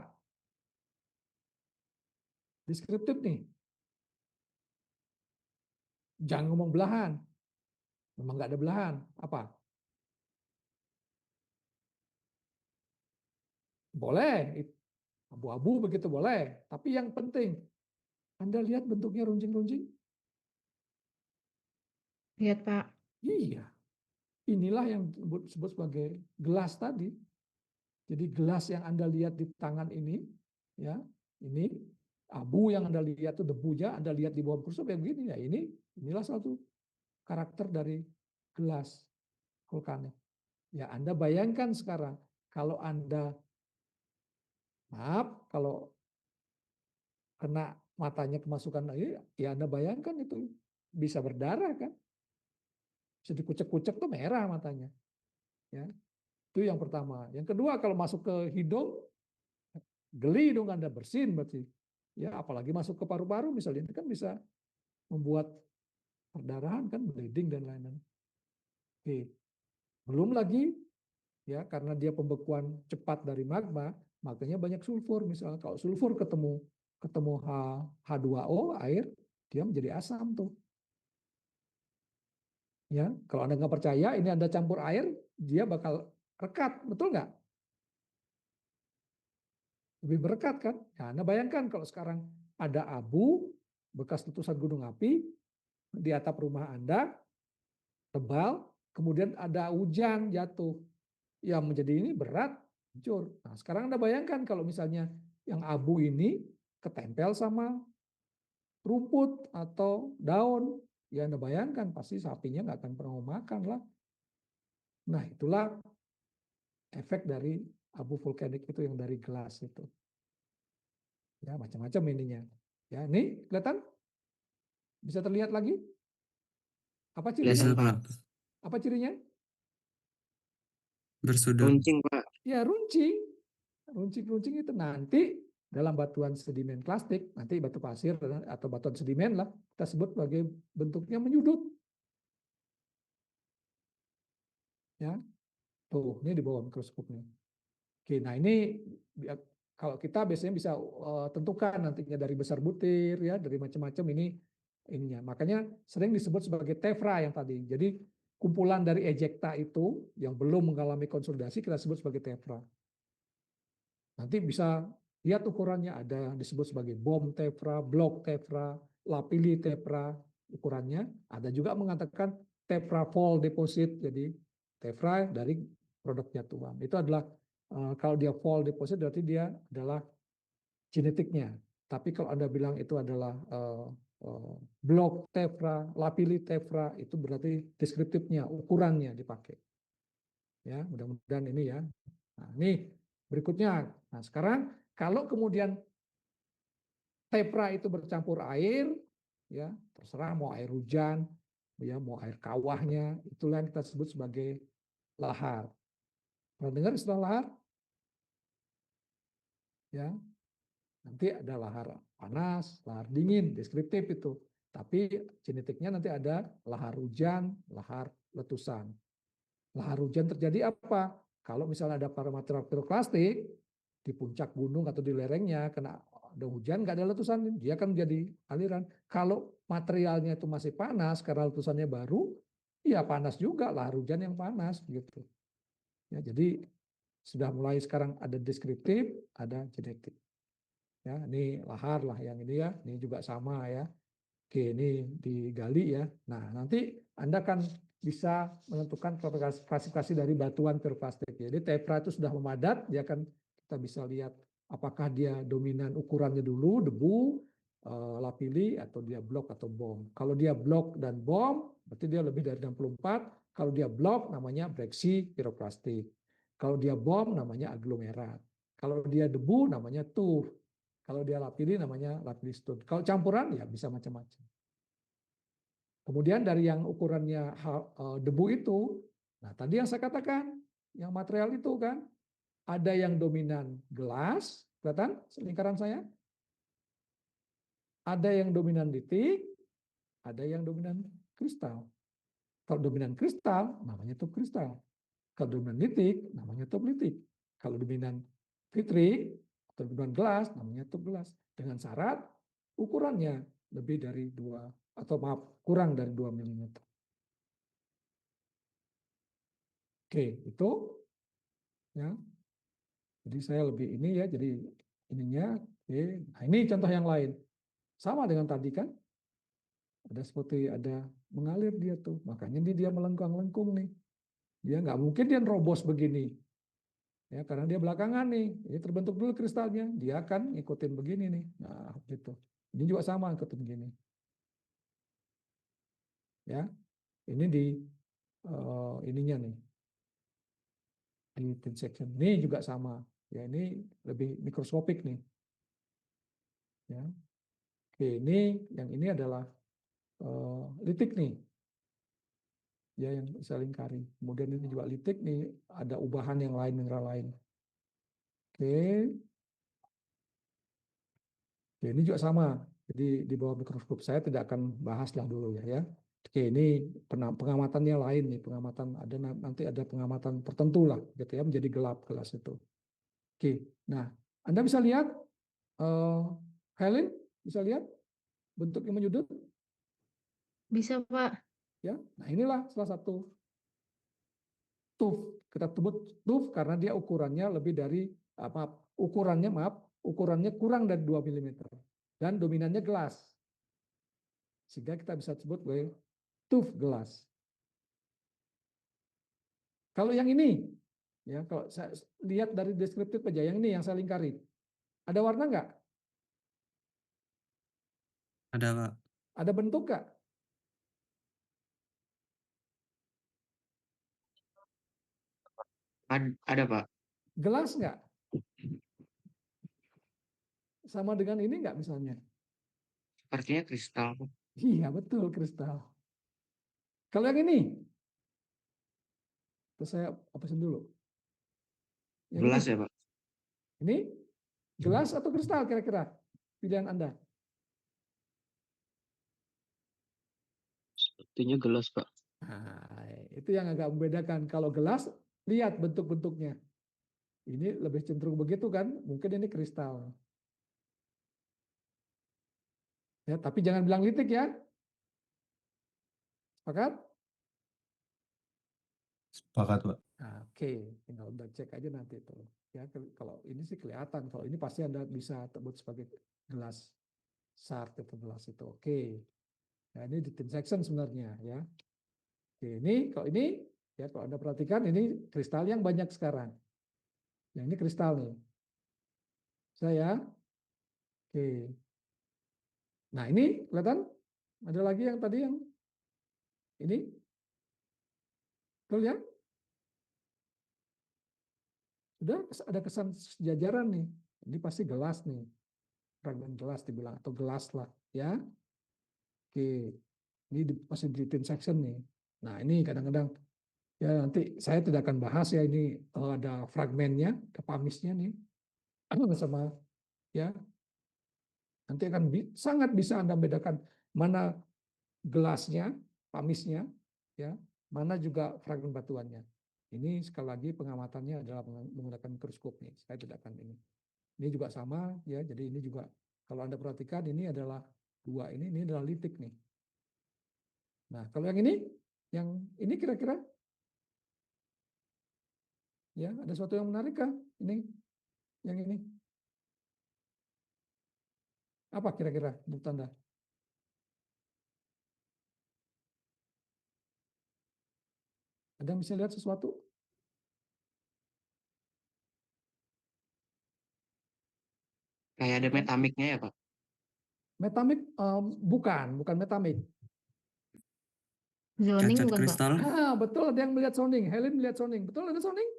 deskriptif nih. Jangan ngomong belahan. Memang nggak ada belahan. Apa? Boleh. Abu-abu begitu boleh. Tapi yang penting, Anda lihat bentuknya runcing-runcing? Lihat, Pak. Iya. Inilah yang disebut sebagai gelas tadi. Jadi gelas yang Anda lihat di tangan ini, ya, ini abu yang Anda lihat itu debunya, Anda lihat di bawah mikroskop yang begini ya, inilah satu karakter dari gelas vulkanik. Ya, Anda bayangkan sekarang kalau Anda, maaf, kalau kena matanya kemasukan lagi, ya Anda bayangkan itu bisa berdarah kan? Bisa dikucek-kucek tuh merah matanya. Ya, itu yang pertama. Yang kedua, kalau masuk ke hidung, geli dong Anda, bersin berarti. Ya, apalagi masuk ke paru-paru misalnya, itu kan bisa membuat perdarahan kan, bleeding dan lain-lain. Oke. Belum lagi ya karena dia pembekuan cepat dari magma, makanya banyak sulfur misalnya. Kalau sulfur ketemu H2O air, dia menjadi asam tuh. Ya, kalau Anda nggak percaya, ini Anda campur air, dia bakal rekat, betul nggak? Lebih berekat kan? Nah, Anda bayangkan kalau sekarang ada abu bekas letusan gunung api di atap rumah Anda tebal, kemudian ada hujan jatuh yang menjadi ini berat, hancur. Nah, sekarang Anda bayangkan kalau misalnya yang abu ini ketempel sama rumput atau daun, ya Anda bayangkan pasti sapinya nggak akan pernah mau makan lah. Nah, itulah efek dari abu vulkanik itu yang dari gelas itu. Ya, macam-macam ininya. Ya, ini kelihatan? Bisa terlihat lagi? Apa Yes, cirinya? Pak. Apa cirinya? Bersudut. Runcing, Pak. Ya, runcing. Runcing-runcing itu nanti dalam batuan sedimen klastik, nanti batu pasir atau batuan sedimen lah, kita sebut sebagai bentuknya menyudut. Ya, tuh, ini di bawah mikroskopnya. Oke, nah ini kalau kita biasanya bisa tentukan nantinya dari besar butir ya, dari macam-macam ininya. Makanya sering disebut sebagai tephra yang tadi. Jadi kumpulan dari ejekta itu yang belum mengalami konsolidasi kita sebut sebagai tephra. Nanti bisa lihat ukurannya, ada disebut sebagai bom tephra, blok tephra, lapilli tephra ukurannya. Ada juga mengatakan tephra fall deposit. Jadi tephra dari produk jatuhan. Itu adalah kalau dia fall deposit berarti dia adalah genetiknya. Tapi kalau Anda bilang itu adalah blok tephra, lapilli tephra, itu berarti deskriptifnya, ukurannya dipakai. Ya, mudah-mudahan ini ya. Nah, ini berikutnya. Nah, sekarang kalau kemudian tephra itu bercampur air, ya terserah mau air hujan, ya mau air kawahnya, itulah yang kita sebut sebagai lahar. Pernah dengar istilah lahar? Ya, nanti ada lahar panas, lahar dingin, deskriptif itu. Tapi genetiknya nanti ada lahar hujan, lahar letusan. Lahar hujan terjadi apa? Kalau misalnya ada parameter piroklastik di puncak gunung atau di lerengnya kena ada hujan, nggak ada letusan, dia akan menjadi aliran. Kalau materialnya itu masih panas karena letusannya baru, ya panas juga, lahar hujan yang panas gitu. Ya, jadi sudah mulai sekarang ada deskriptif, ada genetik. Ya, ini lahar lah yang ini ya. Ini juga sama ya. Oke, ini digali ya. Nah, nanti Anda kan bisa menentukan klasifikasi dari batuan piroklastik. Jadi tepra itu sudah memadat, dia kan kita bisa lihat apakah dia dominan ukurannya dulu, debu, lapili, atau dia blok atau bom. Kalau dia blok dan bom, berarti dia lebih dari 64. Kalau dia blok, namanya breksi piroklastik. Kalau dia bom, namanya aglomerat. Kalau dia debu, namanya tuff. Kalau dia lapili, namanya lapili stone. Kalau campuran, ya bisa macam-macam. Kemudian dari yang ukurannya debu itu, nah tadi yang saya katakan, yang material itu kan, ada yang dominan gelas, kelihatan lingkaran saya? Ada yang dominan litik, ada yang dominan kristal. Kalau dominan kristal, namanya top kristal. Kalau dominan litik, namanya top litik. Kalau dominan vitrik, atau dominan gelas, namanya top gelas. Dengan syarat, ukurannya lebih dari 2, atau maaf, kurang dari 2 mm. Oke, itu ya. Jadi saya lebih ini ya, jadi ininya. Oke. Nah, ini contoh yang lain. Sama dengan tadi kan, ada seperti ada mengalir dia tuh, makanya dia melengkung-lengkung nih. Dia nggak mungkin dia nerobos begini, ya karena dia belakangan nih. Ini terbentuk dulu kristalnya, dia akan ngikutin begini nih. Nah, gitu. Ini juga sama ikutin begini. Ya, ini di ininya nih, di thin section. Ini juga sama. Ya, ini lebih mikroskopik nih. Ya. Oke, ini yang ini adalah litik nih, ya yang bisa lingkari. Kemudian ini juga litik nih, ada ubahan yang lain, mineral lain. Oke. Oke, ini juga sama. Jadi di bawah mikroskop saya tidak akan bahas lah dulu ya. Oke, ini pengamatannya lain nih, pengamatan ada nanti ada pengamatan tertentu lah, gitu ya, menjadi gelap gelas itu. Oke, nah Anda bisa lihat, Helen bisa lihat bentuk yang menyudut, Bisa, Pak. ya. Nah inilah salah satu TUF. Kita sebut TUF karena dia ukurannya lebih dari ukurannya kurang dari 2 mm dan dominannya gelas. Sehingga kita bisa sebut sebagai TUF gelas. Kalau yang ini, ya kalau saya lihat dari deskriptif aja, yang ini yang saya lingkari. Ada warna nggak? Ada, Pak. Ada bentuk nggak? Ada, Pak. Gelas nggak? Sama dengan ini nggak misalnya? Sepertinya kristal, Pak. Iya betul, kristal. Kalau yang ini, terus saya hapusin dulu. Yang ini, Gelas ya, Pak? ini gelas atau kristal kira-kira? Pilihan Anda. Sepertinya gelas, Pak. Nah, itu yang agak membedakan. Kalau gelas, lihat bentuk-bentuknya. Ini lebih cenderung begitu kan? Mungkin ini kristal. Ya, tapi jangan bilang litik ya. Sepakat? Sepakat, Pak. Nah, oke, tinggal udah cek aja nanti tuh. Ya, kalau ini sih kelihatan. Kalau ini pasti Anda bisa sebut sebagai gelas SART atau gelas itu. Oke. Nah, ini di thin section sebenarnya ya. Oke, ini kalau ini ya kalau Anda perhatikan ini kristal yang banyak sekarang. Yang ini kristal nih. Saya. Oke. Nah, ini kelihatan? Ada lagi yang tadi yang ini? Betul ya? Sudah ada kesan sejajaran nih. Ini pasti gelas nih. Fragmen gelas dibilang atau gelas lah ya. Oke. Ini masih di thin section nih. Nah, ini kadang-kadang ya nanti saya tidak akan bahas ya ini ada fragmennya, ada pamisnya nih. Sama ya. Nanti akan sangat bisa Anda bedakan mana gelasnya, pamisnya, ya, mana juga fragmen batuannya. Ini sekali lagi pengamatannya adalah menggunakan mikroskop nih. Saya tidak akan ini. Ini juga sama ya. Jadi ini juga kalau Anda perhatikan ini adalah dua ini adalah litik nih. Nah, kalau yang ini kira-kira ya ada sesuatu yang menarik kah? Ini yang ini. Apa kira-kira bentuk tanda? Ada yang bisa lihat sesuatu? Kayak ada metamiknya ya, Pak? Metamik bukan metamik. Zoning Cacat bukan, Pak? kristal. Betul, ada yang melihat sounding. Helen melihat sounding. Betul, ada sounding?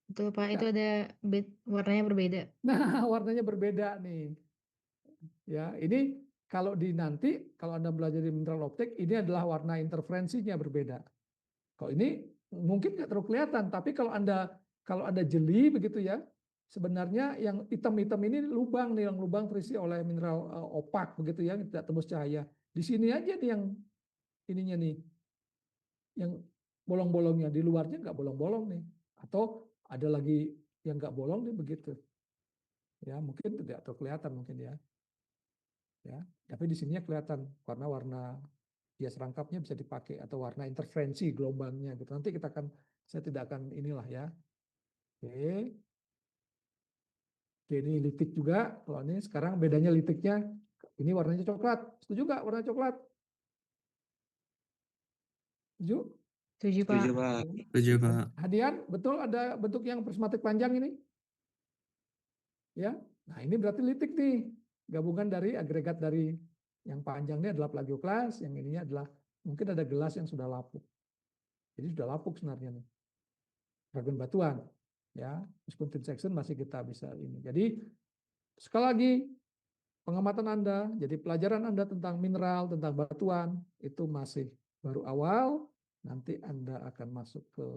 Betul, Pak. Ya. Itu ada warnanya berbeda. Nah, warnanya berbeda nih. Ya, ini kalau kalau Anda belajar di mineral optik, ini adalah warna interferensinya berbeda. Kalau ini mungkin nggak terlalu kelihatan, tapi kalau Anda jeli begitu ya, sebenarnya yang hitam-hitam ini lubang nih, yang lubang terisi oleh mineral opak begitu ya, tidak tembus cahaya. Di sini aja nih yang ininya nih, yang bolong-bolongnya, di luarnya nggak bolong-bolong nih, atau ada lagi yang nggak bolong nih begitu. Ya, mungkin tidak terlalu kelihatan mungkin ya. Ya, tapi di sininya kelihatan karena warna hias rangkapnya bisa dipakai atau warna interferensi gelombangnya gitu. Nanti saya tidak akan inilah ya. Oke. Oke, ini litik juga. Kalau ini sekarang bedanya litiknya ini warnanya coklat. Setuju nggak warna coklat? Setuju? Setuju, Pak. Setuju, Pak. Setuju, Pak. Hadian, betul ada bentuk yang prismatik panjang ini? Ya. Nah, ini berarti litik nih. Gabungan dari agregat dari yang panjang ini adalah plagioklas, yang ininya adalah mungkin ada gelas yang sudah lapuk. Jadi sudah lapuk sebenarnya nih. Fragmen batuan. Ya, meskipun thin section masih kita bisa ini. Jadi sekali lagi pengamatan Anda, jadi pelajaran Anda tentang mineral, tentang batuan itu masih baru awal. Nanti Anda akan masuk ke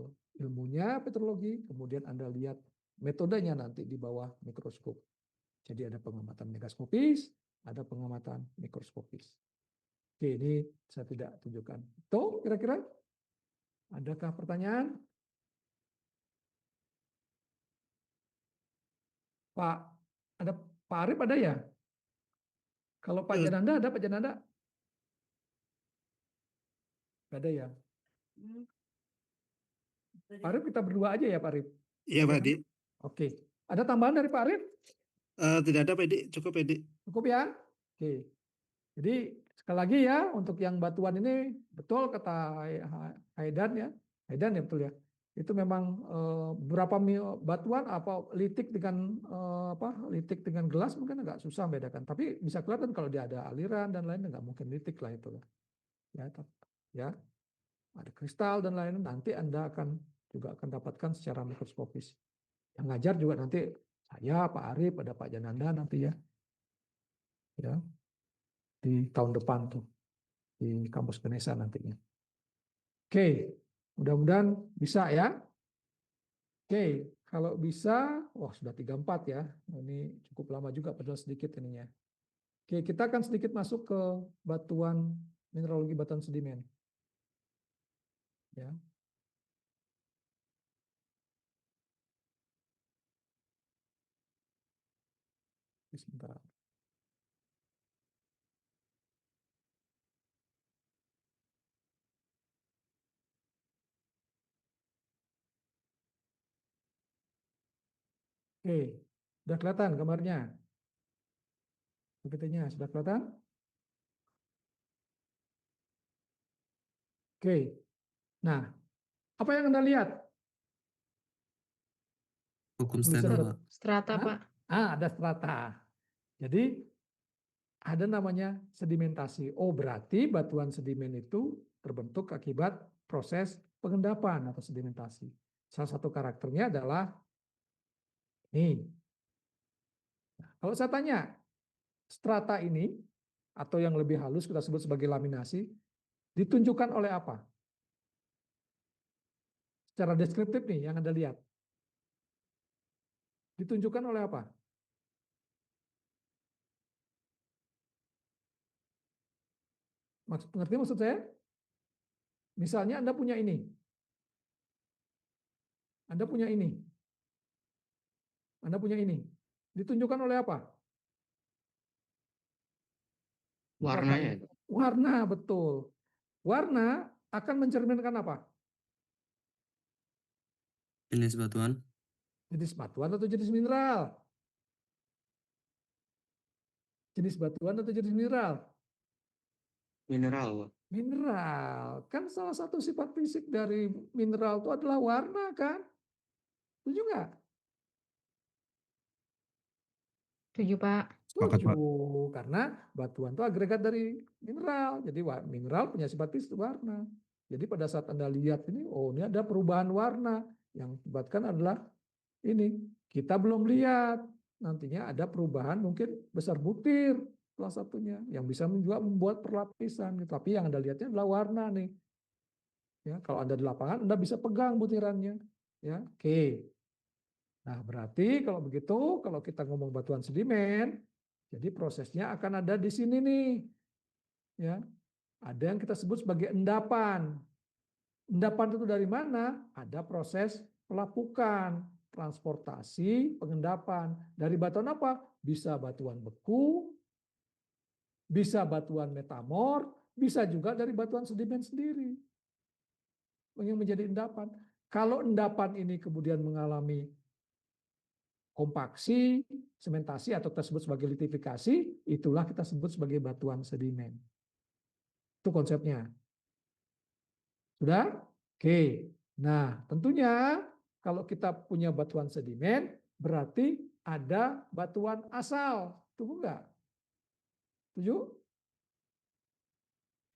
ilmunya petrologi, kemudian Anda lihat metodenya nanti di bawah mikroskop. Jadi ada pengamatan megaskopis, ada pengamatan mikroskopis. Oke, ini saya tidak tunjukkan. Tuh, kira-kira adakah pertanyaan? Pak, ada Pak Arif ada ya? Kalau Pak Jananda ada Pak Jananda? Nggak ada ya? Pak Arif kita berdua aja ya Pak Arif? Iya Pak Edi. Oke. Ada tambahan dari Pak Arif? Tidak ada Pak Edi, cukup Pak Edi. Cukup ya? Oke. Jadi sekali lagi ya untuk yang batuan ini betul kata Haidan ya. Haidan ya betul ya. Itu memang beberapa batuan apa litik dengan litik dengan gelas mungkin agak susah membedakan. Tapi bisa kelihatan kalau dia ada aliran dan lain nggak mungkin litik lah itu. Ya, ya. Ada kristal dan lain nanti Anda juga akan dapatkan secara mikroskopis. Yang ngajar juga nanti saya, Pak Arif, ada Pak Jananda nanti ya. Ya. Di tahun depan tuh di kampus Ganesha nantinya. Oke, mudah-mudahan bisa ya. Oke, kalau bisa, wah sudah 34 ya. Ini cukup lama juga padahal sedikit ininya. Oke, kita akan sedikit masuk ke batuan mineralogi batuan sedimen. Ya. Sebentar. Oke, sudah kelihatan gambarnya. PPT-nya sudah kelihatan? Oke. Nah, apa yang Anda lihat? Hukum Tulisan steno, ada. Pak. Strata, Hah? Pak. Ada strata. Jadi ada namanya sedimentasi. Oh, berarti batuan sedimen itu terbentuk akibat proses pengendapan atau sedimentasi. Salah satu karakternya adalah ini. Nah, kalau saya tanya, strata ini atau yang lebih halus kita sebut sebagai laminasi, ditunjukkan oleh apa? Secara deskriptif nih yang Anda lihat. Ditunjukkan oleh apa? Ngerti maksud saya? Misalnya Anda punya ini. Anda punya ini. Anda punya ini. Ditunjukkan oleh apa? Warnanya. Warna, betul. Warna akan mencerminkan apa? Jenis batuan. Jenis batuan atau jenis mineral? Jenis batuan atau jenis mineral? Mineral, Pak. Mineral. Kan salah satu sifat fisik dari mineral itu adalah warna kan? Setuju nggak? Setuju, Pak. Sepakat, Pak. Setuju. Karena batuan itu agregat dari mineral. Jadi mineral punya sifat fisik warna. Jadi pada saat Anda lihat ini, oh ini ada perubahan warna. Yang menyebabkan adalah ini. Kita belum lihat. Nantinya ada perubahan mungkin besar butir salah satunya. Yang bisa juga membuat perlapisan. Tapi yang Anda lihatnya adalah warna nih. Ya, kalau Anda di lapangan, Anda bisa pegang butirannya. Ya, oke. Nah, berarti kalau begitu, kalau kita ngomong batuan sedimen, jadi prosesnya akan ada di sini nih. Ya, ada yang kita sebut sebagai endapan. Endapan itu dari mana? Ada proses pelapukan, transportasi, pengendapan. Dari batuan apa? Bisa batuan beku, bisa batuan metamor, bisa juga dari batuan sedimen sendiri yang menjadi endapan. Kalau endapan ini kemudian mengalami kompaksi, sementasi atau kita sebut sebagai litifikasi, itulah kita sebut sebagai batuan sedimen. Itu konsepnya. Sudah? Oke. Nah, tentunya kalau kita punya batuan sedimen, berarti ada batuan asal. Setuju enggak? Setuju?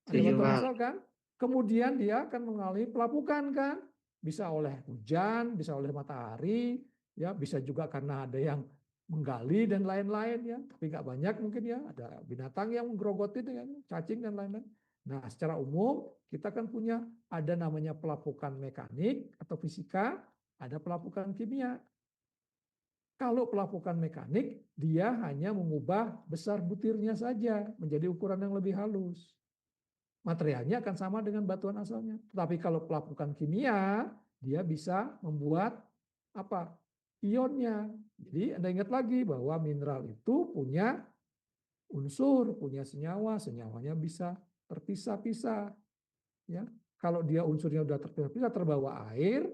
Ada Setuju, batuan Pak. asal kan? Kemudian dia akan mengalami pelapukan kan? Bisa oleh hujan, bisa oleh matahari, ya bisa juga karena ada yang menggali dan lain-lain ya. Tapi nggak banyak mungkin ya. Ada binatang yang menggerogoti dengan cacing dan lain-lain. Nah, secara umum kita kan punya ada namanya pelapukan mekanik atau fisika, ada pelapukan kimia. Kalau pelapukan mekanik, dia hanya mengubah besar butirnya saja menjadi ukuran yang lebih halus. Materialnya akan sama dengan batuan asalnya. Tetapi kalau pelapukan kimia, dia bisa membuat apa? Ionnya. Jadi Anda ingat lagi bahwa mineral itu punya unsur, punya senyawa, senyawanya bisa terpisah-pisah. Ya, kalau dia unsurnya sudah terpisah-pisah, terbawa air,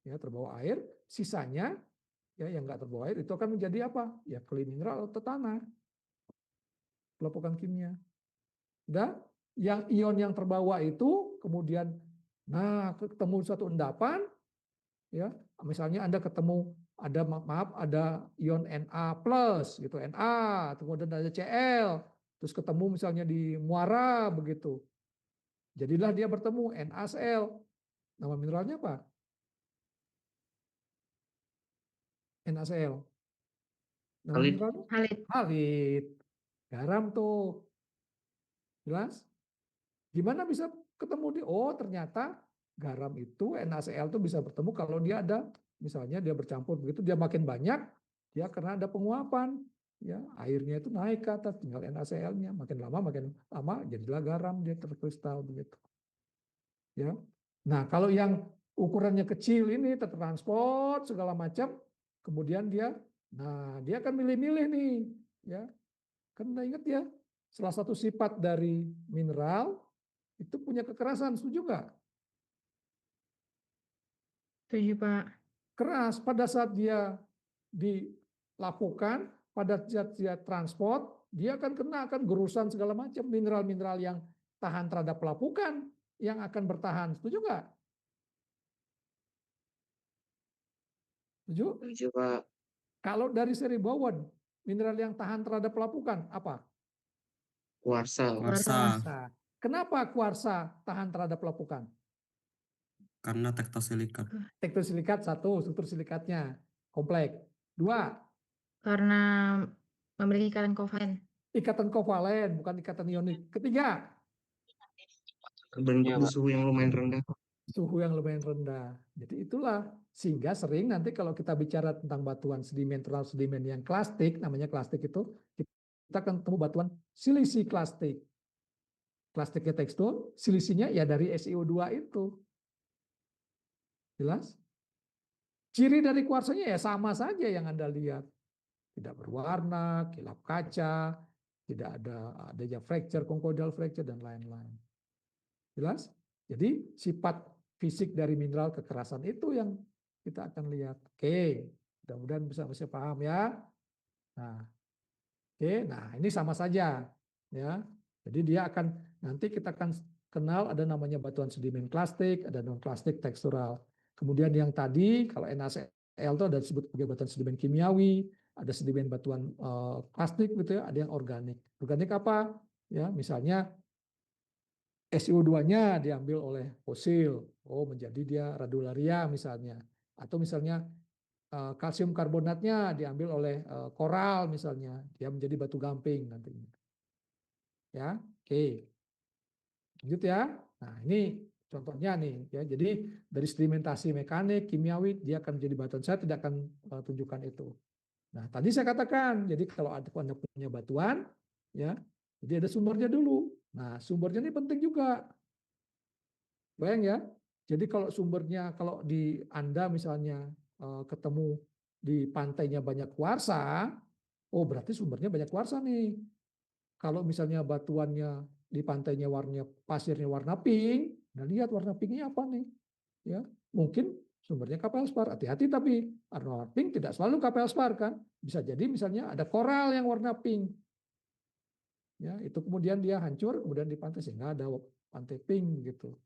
ya terbawa air, sisanya ya yang nggak terbawa air itu akan menjadi apa? Ya kli mineral atau tanah. Pelapukan kimia. Udah, yang ion yang terbawa itu kemudian, nah ketemu suatu endapan, ya misalnya Anda ketemu ada maaf ada ion Na plus gitu Na, kemudian ada Cl, terus ketemu misalnya di muara begitu, jadilah dia bertemu NaCl. Nama mineralnya apa? NaCl. Nama Halit. mineralnya Halit. halit. Garam tuh. Jelas? Gimana bisa ketemu di, oh ternyata garam itu NaCl itu bisa bertemu kalau dia ada, misalnya dia bercampur begitu, dia makin banyak, dia karena ada penguapan, ya airnya itu naik ke atas, tinggal NaCl-nya, makin lama jadilah garam, dia terkristal begitu. Ya. Nah kalau yang ukurannya kecil ini tertransport segala macam, kemudian dia akan milih-milih nih, ya kan ingat ya, salah satu sifat dari mineral itu punya kekerasan, setuju nggak? Setuju, Pak. Keras pada saat dia dilakukan, pada saat dia transport, dia akan gerusan segala macam, mineral-mineral yang tahan terhadap pelapukan yang akan bertahan, setuju nggak? Setuju? Setuju, Pak. Kalau dari seri Bowen, mineral yang tahan terhadap pelapukan apa? Kuarsa. Kuarsa. Kuarsa. Kenapa kuarsa tahan terhadap pelapukan? Karena tektosilikat. Tektosilikat satu, struktur silikatnya kompleks. Dua, Karena memiliki ikatan kovalen. ikatan kovalen, bukan ikatan ionik. Ketiga, Terbentuk di suhu yang lumayan rendah. suhu yang lumayan rendah. Jadi itulah, sehingga sering nanti kalau kita bicara tentang batuan sedimen, terlalu sedimen yang klastik, namanya klastik itu, kita akan ketemu batuan silisi klastik. Plastiknya tekstur, silisinya ya dari SiO2 itu. Jelas? Ciri dari kuarsanya ya sama saja yang Anda lihat. Tidak berwarna, kilap kaca, tidak ada adanya fracture, conchoidal fracture, dan lain-lain. Jelas? Jadi sifat fisik dari mineral kekerasan itu yang kita akan lihat. Oke, mudah-mudahan bisa paham ya. Nah, Oke, nah ini sama saja ya. Jadi dia akan nanti kita akan kenal ada namanya batuan sedimen klastik, ada non klastik tekstural. Kemudian yang tadi kalau NaCl itu ada disebut sebagai batuan sedimen kimiawi, ada sedimen batuan plastik gitu ya, ada yang organik. Organik apa? Ya, misalnya SiO2-nya diambil oleh fosil, menjadi dia radiolaria misalnya. Atau misalnya kalsium karbonatnya diambil oleh koral misalnya, dia menjadi batu gamping nantinya. Ya, oke. Lanjut ya. Nah, ini contohnya nih ya. Jadi dari sedimentasi mekanik, kimiawi dia akan menjadi batuan. Saya tidak akan tunjukkan itu. Nah, tadi saya katakan, jadi kalau Anda punya batuan ya, jadi ada sumbernya dulu. Nah, sumbernya ini penting juga. Bayang ya. Jadi kalau sumbernya kalau di Anda misalnya ketemu di pantainya banyak kuarsa, berarti sumbernya banyak kuarsa nih. Kalau misalnya batuannya di pantainya warnanya pasirnya warna pink, nah lihat warna pinknya apa nih? Ya, mungkin sumbernya kapelspar. Hati-hati tapi warna pink tidak selalu kapelspar kan. Bisa jadi misalnya ada koral yang warna pink. Ya, itu kemudian dia hancur kemudian di pantai sehingga ada pantai pink gitu.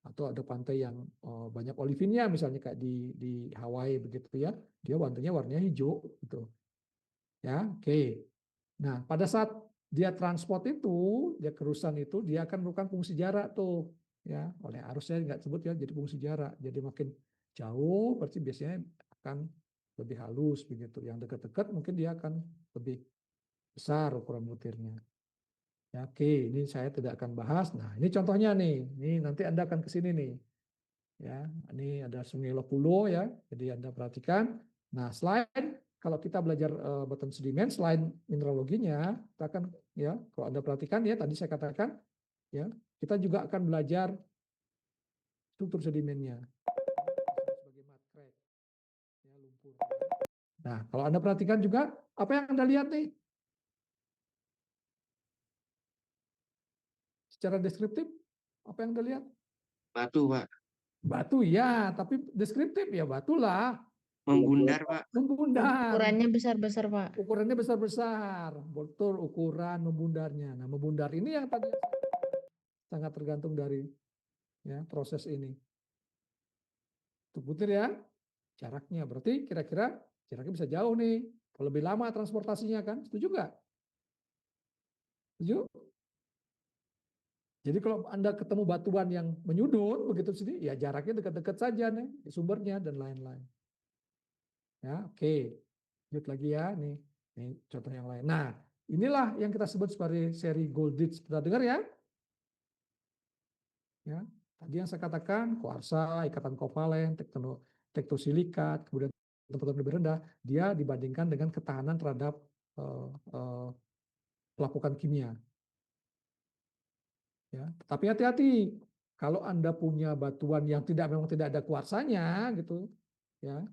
Atau ada pantai yang banyak olivinnya misalnya kayak di Hawaii begitu ya. Dia warnanya hijau gitu. Ya, oke. Nah, pada saat dia transport itu, dia kerusan itu, dia akan melakukan fungsi jarak tuh, ya. Oleh arus saya nggak sebut ya, jadi fungsi jarak. Jadi makin jauh, berarti biasanya akan lebih halus begitu. Yang dekat-dekat mungkin dia akan lebih besar ukuran butirnya. Ya, oke, ini saya tidak akan bahas. Nah, ini contohnya nih. Ini nanti Anda akan ke sini nih. Ya, ini ada Sungai Lopulo ya. Jadi Anda perhatikan. Nah, selain kalau kita belajar batuan sedimen, selain mineraloginya, kita akan ya, kalau Anda perhatikan ya, tadi saya katakan ya, kita juga akan belajar struktur sedimennya sebagai mud crack, ya, lumpur. Nah, kalau Anda perhatikan juga apa yang Anda lihat nih? Secara deskriptif, apa yang Anda lihat? Batu, Pak. Batu ya, tapi deskriptif ya batulah. Membundar, Pak. Membundar. Ukurannya besar-besar, Pak. Ukurannya besar-besar, betul ukuran membundarnya. Nah, membundar ini yang tadi sangat tergantung dari ya proses ini. Untuk butir ya, jaraknya berarti kira-kira jaraknya bisa jauh nih. Kalau lebih lama transportasinya kan, setuju nggak? Setuju? Jadi kalau Anda ketemu batuan yang menyudut begitu sini, ya jaraknya dekat-dekat saja nih, sumbernya dan lain-lain. Ya, oke. Lanjut lagi ya, nih contoh yang lain. Nah, inilah yang kita sebut sebagai seri Goldrich. Pernah dengar ya? Ya, tadi yang saya katakan kuarsa, ikatan kovalen, tektosilikat, kemudian tempat lebih rendah, dia dibandingkan dengan ketahanan terhadap pelapukan kimia. Ya, tapi hati-hati kalau Anda punya batuan yang memang tidak ada kuarsanya gitu, ya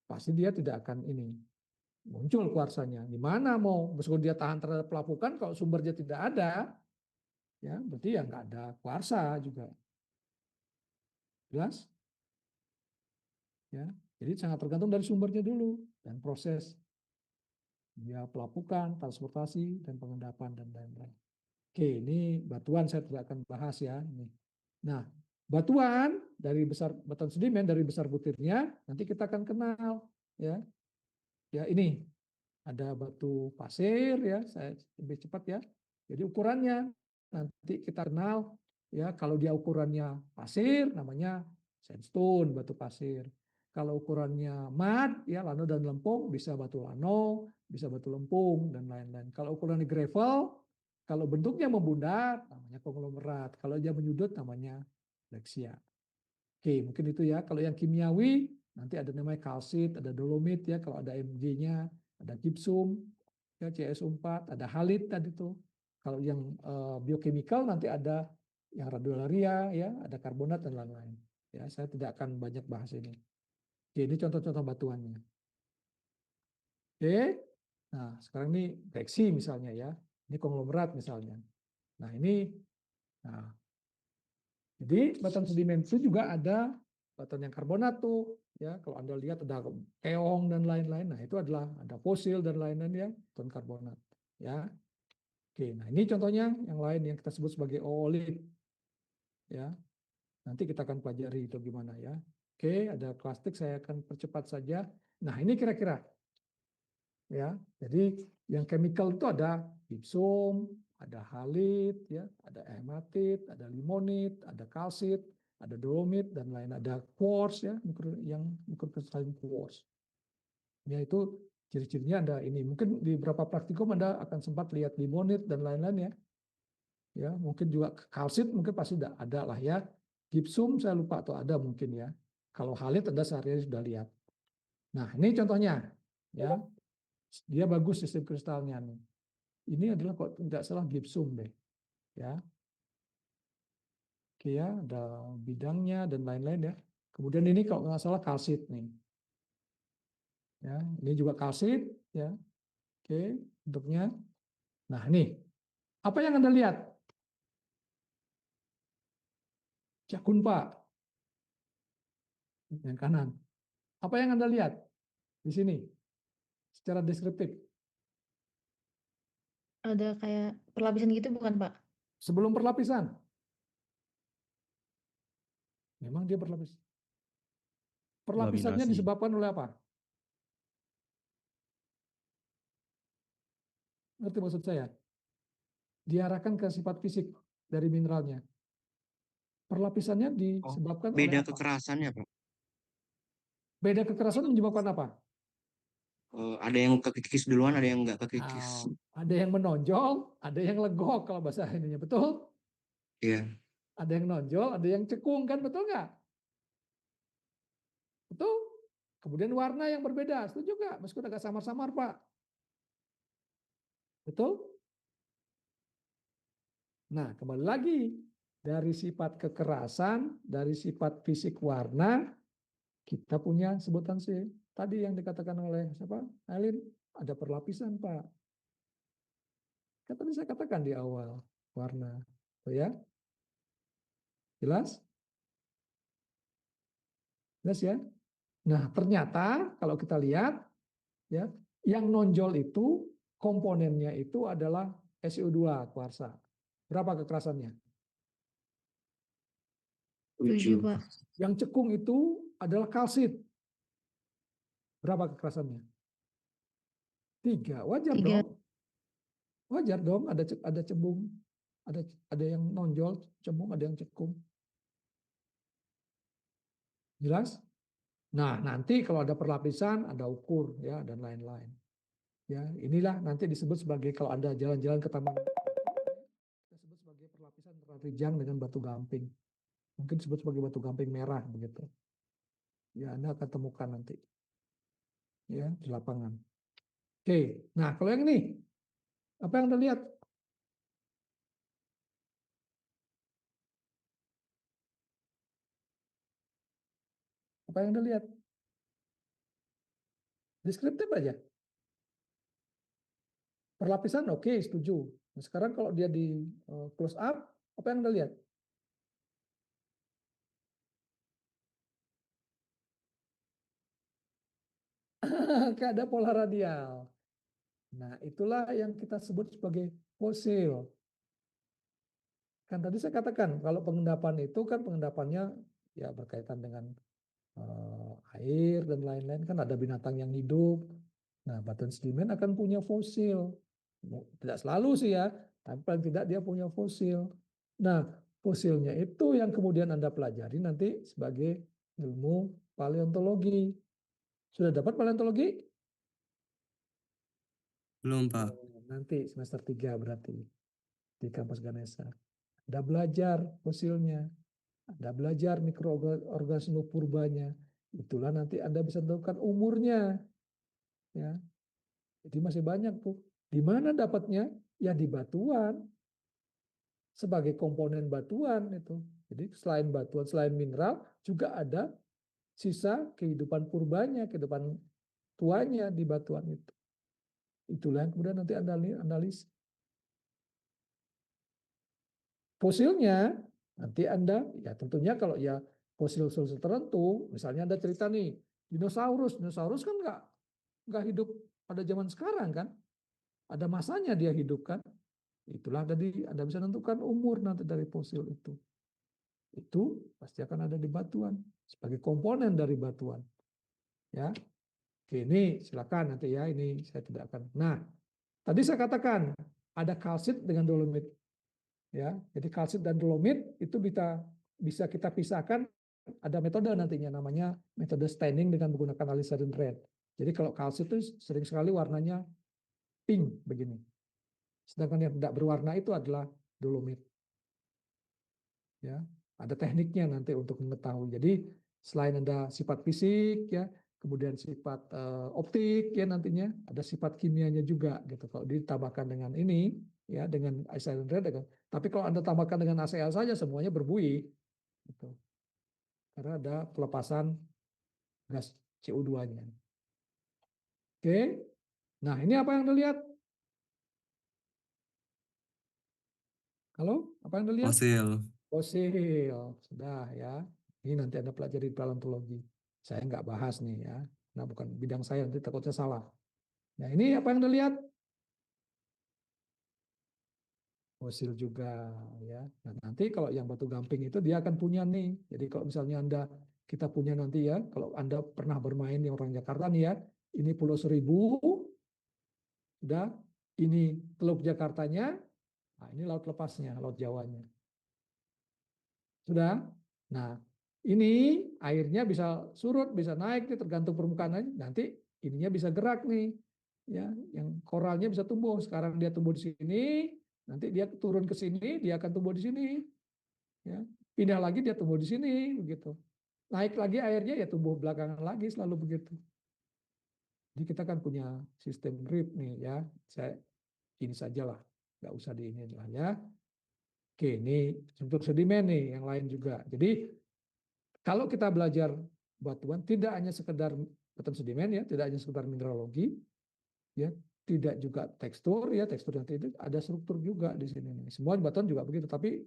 pasti dia tidak akan ini muncul kuarsanya. Gimana mau meskipun dia tahan terhadap pelapukan kalau sumbernya tidak ada, ya berarti ya nggak ada kuarsa juga. Jelas? Ya, jadi sangat tergantung dari sumbernya dulu dan proses dia pelapukan, transportasi, dan pengendapan dan lain-lain. Oke, ini batuan saya tidak akan bahas ya. Ini. Nah, batuan dari batuan sedimen dari besar butirnya nanti kita akan kenal ya. Ya ini ada batu pasir ya, saya lebih cepat ya. Jadi ukurannya nanti kita kenal ya, kalau dia ukurannya pasir namanya sandstone, batu pasir. Kalau ukurannya mud ya, lano dan lempung bisa batu lano, bisa batu lempung dan lain-lain. Kalau ukurannya gravel, kalau bentuknya membundar namanya konglomerat. Kalau dia menyudut namanya lexia. Oke, mungkin itu ya. Kalau yang kimiawi nanti ada namanya kalsit, ada dolomit ya, kalau ada Mg-nya, ada gypsum, ya CSO4, ada halit tadi tuh. Kalau yang biochemical nanti ada yang radiolaria ya, ada karbonat dan lain-lain. Ya, saya tidak akan banyak bahas ini. Oke, ini contoh-contoh batuannya. Oke. Nah, sekarang ini breksi misalnya ya. Ini konglomerat misalnya. Nah, jadi batuan sedimen itu juga ada batuan yang karbonat tuh ya. Kalau Anda lihat ada keong dan lain-lain. Nah, itu adalah ada fosil dan lain-lain ya, batuan karbonat. ya. Oke, nah ini contohnya yang lain yang kita sebut sebagai oolit, ya. Nanti kita akan pelajari itu gimana ya. Oke, ada plastik, saya akan percepat saja. Nah, ini kira-kira ya. Jadi yang chemical itu ada gypsum, ada halit, ya, ada hematit, ada limonit, ada kalsit, ada dolomit dan lain, ada quartz ya, yang mikrokristalin quartz. Ya itu ciri-cirinya ada ini. Mungkin di beberapa praktikum Anda akan sempat lihat limonit dan lain-lain ya. Ya, mungkin juga kalsit mungkin pasti ada lah ya. Gypsum saya lupa atau ada mungkin ya. Kalau halit Anda sehari-hari sudah lihat. Nah, ini contohnya ya. Dia bagus sistem kristalnya nih. Ini adalah kok tidak salah gypsum deh. Ya. Oke ya, ada bidangnya dan lain-lain ya. Kemudian ini kalau nggak salah kalsit nih. Ya, ini juga kalsit ya. Oke, bentuknya. Nah, ini apa yang Anda lihat? Cakun Pak. Yang kanan. Apa yang Anda lihat di sini? Secara deskriptif. Ada kayak perlapisan gitu bukan, Pak? Sebelum perlapisan. Memang dia berlapis. Perlapisannya Laminasi. disebabkan oleh apa? Ngerti maksud saya? Diarahkan ke sifat fisik dari mineralnya. Perlapisannya Oh, disebabkan oleh beda apa? kekerasannya, Pak. Beda kekerasan menyebabkan apa? Ada yang kekikis duluan, ada yang nggak kekikis. Ada yang menonjol, ada yang legok kalau bahasa ininya, betul? Iya. Ada yang nonjol, ada yang cekung, kan betul nggak? Betul? Kemudian warna yang berbeda, setuju nggak? Meskipun agak samar-samar, Pak. Betul? Nah, kembali lagi. Dari sifat kekerasan, dari sifat fisik warna, kita punya sebutan sih. Tadi yang dikatakan oleh siapa? Aileen, ada perlapisan, Pak. Kan tadi saya katakan di awal, warna. Oh ya? Jelas? Jelas ya? Nah, ternyata kalau kita lihat, ya, yang nonjol itu komponennya itu adalah SiO2 kuarsa. Berapa kekerasannya? 7, 7. Pak. Yang cekung itu adalah kalsit. Berapa kekerasannya? 3. Wajar 3. dong. Wajar dong. Ada cembung, ada yang nonjol, cembung, ada yang cekung. Jelas? Nah, nanti kalau ada perlapisan, ada ukur ya dan lain-lain. Ya, inilah nanti disebut sebagai kalau Anda jalan-jalan ke taman, kita sebut sebagai perlapisan rijang dengan batu gamping. Mungkin disebut sebagai batu gamping merah begitu. Ya, Anda akan temukan nanti. Ya, di lapangan. Oke. Nah, kalau yang ini apa yang Anda lihat? Apa yang Anda lihat? Deskriptif aja. Perlapisan oke, setuju. Nah, sekarang kalau dia di close up, apa yang Anda lihat? Kayak ada pola radial. Nah, itulah yang kita sebut sebagai fosil. Kan tadi saya katakan, kalau pengendapan itu kan pengendapannya ya berkaitan dengan air dan lain-lain, kan ada binatang yang hidup. Nah, batuan sedimen akan punya fosil. Tidak selalu sih ya, tapi paling tidak dia punya fosil. Nah, fosilnya itu yang kemudian Anda pelajari nanti sebagai ilmu paleontologi. Sudah dapat paleontologi? Belum, Pak. Nanti semester 3 berarti di kampus Ganesha. Anda belajar fosilnya, Anda belajar mikroorganisme purbanya. Itulah nanti Anda bisa tentukan umurnya. Ya. Jadi masih banyak tuh. Di mana dapatnya? Ya di batuan. Sebagai komponen batuan itu. Jadi selain batuan, selain mineral, juga ada sisa kehidupan purbanya, kehidupan tuanya di batuan itu. Itulah yang kemudian nanti Anda analis. Fosilnya, nanti Anda, ya tentunya kalau ya fosil-fosil tertentu, misalnya Anda cerita nih, dinosaurus kan nggak hidup pada zaman sekarang kan? ada masanya dia hidup kan. Itulah tadi Anda bisa tentukan umur nanti dari fosil itu. Itu pasti akan ada di batuan sebagai komponen dari batuan. Ya. Oke, ini silakan nanti ya, ini saya tidak akan. Nah, tadi saya katakan ada kalsit dengan dolomit. Ya, jadi kalsit dan dolomit itu bisa kita pisahkan. Ada metode nantinya namanya metode staining dengan menggunakan alizarin red. Jadi kalau kalsit itu sering sekali warnanya pink begini. Sedangkan yang tidak berwarna itu adalah dolomit. Ya, ada tekniknya nanti untuk mengetahui. Jadi selain ada sifat fisik ya, kemudian sifat optik ya nantinya ada sifat kimianya juga gitu. Kalau ditambahkan dengan ini ya dengan alizarin red, tapi kalau Anda tambahkan dengan ACA saja semuanya berbuih gitu. Karena ada pelepasan gas CO2-nya. Oke. Nah, ini apa yang Anda lihat? Halo, apa yang Anda lihat? Fosil. Fosil, sudah ya. Ini nanti Anda pelajari paleontologi. Saya nggak bahas nih ya. Nah, bukan bidang saya, nanti takutnya salah. Nah, ini apa yang Anda lihat? Fosil juga ya. Nah, nanti kalau yang batu gamping itu dia akan punya nih. Jadi kalau misalnya kita punya nanti ya, kalau Anda pernah bermain di orang Jakarta nih ya, ini Pulau Seribu, sudah, ini Teluk Jakartanya, nah ini laut lepasnya, laut Jawanya. Sudah. Nah, ini airnya bisa surut, bisa naik nih tergantung permukaan. Nanti ininya bisa gerak nih. Ya, yang koralnya bisa tumbuh. Sekarang dia tumbuh di sini, nanti dia turun ke sini, dia akan tumbuh di sini. Ya, pindah lagi dia tumbuh di sini begitu. Naik lagi airnya ya tumbuh belakangan lagi selalu begitu. Jadi kita kan punya sistem drip nih ya. Saya ini sajalah, nggak usah di ini lah ya. Oke, ini struktur sedimen nih, yang lain juga. Jadi kalau kita belajar batuan, tidak hanya sekedar batuan sedimen ya, tidak hanya sekedar mineralogi, ya, tidak juga tekstur ya, tekstur nanti itu ada struktur juga di sini. Semua batuan juga begitu, tapi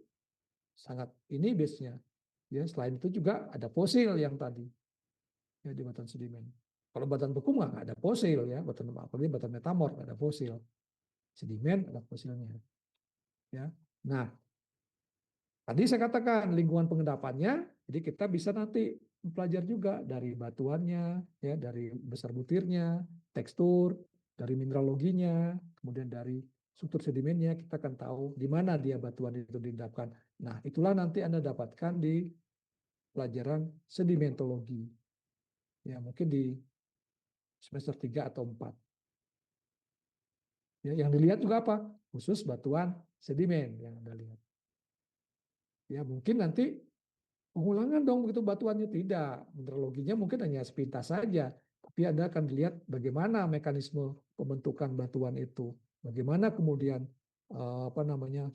sangat ini base-nya. Ya, selain itu juga ada fosil yang tadi ya di batuan sedimen. Kalau batuan beku nggak ada fosil ya, apalagi batuan metamorf nggak ada fosil. Sedimen ada fosilnya. Ya, nah. Tadi saya katakan lingkungan pengendapannya, jadi kita bisa nanti belajar juga dari batuannya, ya, dari besar butirnya, tekstur, dari mineraloginya, kemudian dari struktur sedimennya, kita akan tahu di mana dia batuan itu diendapkan. Nah, itulah nanti Anda dapatkan di pelajaran sedimentologi. Ya, mungkin di semester 3 atau 4. Ya, yang dilihat juga apa? Khusus batuan sedimen yang Anda lihat. Ya, mungkin nanti pengulangan dong begitu batuannya, tidak. Mineraloginya mungkin hanya sepintas saja, tapi Anda akan dilihat bagaimana mekanisme pembentukan batuan itu, bagaimana kemudian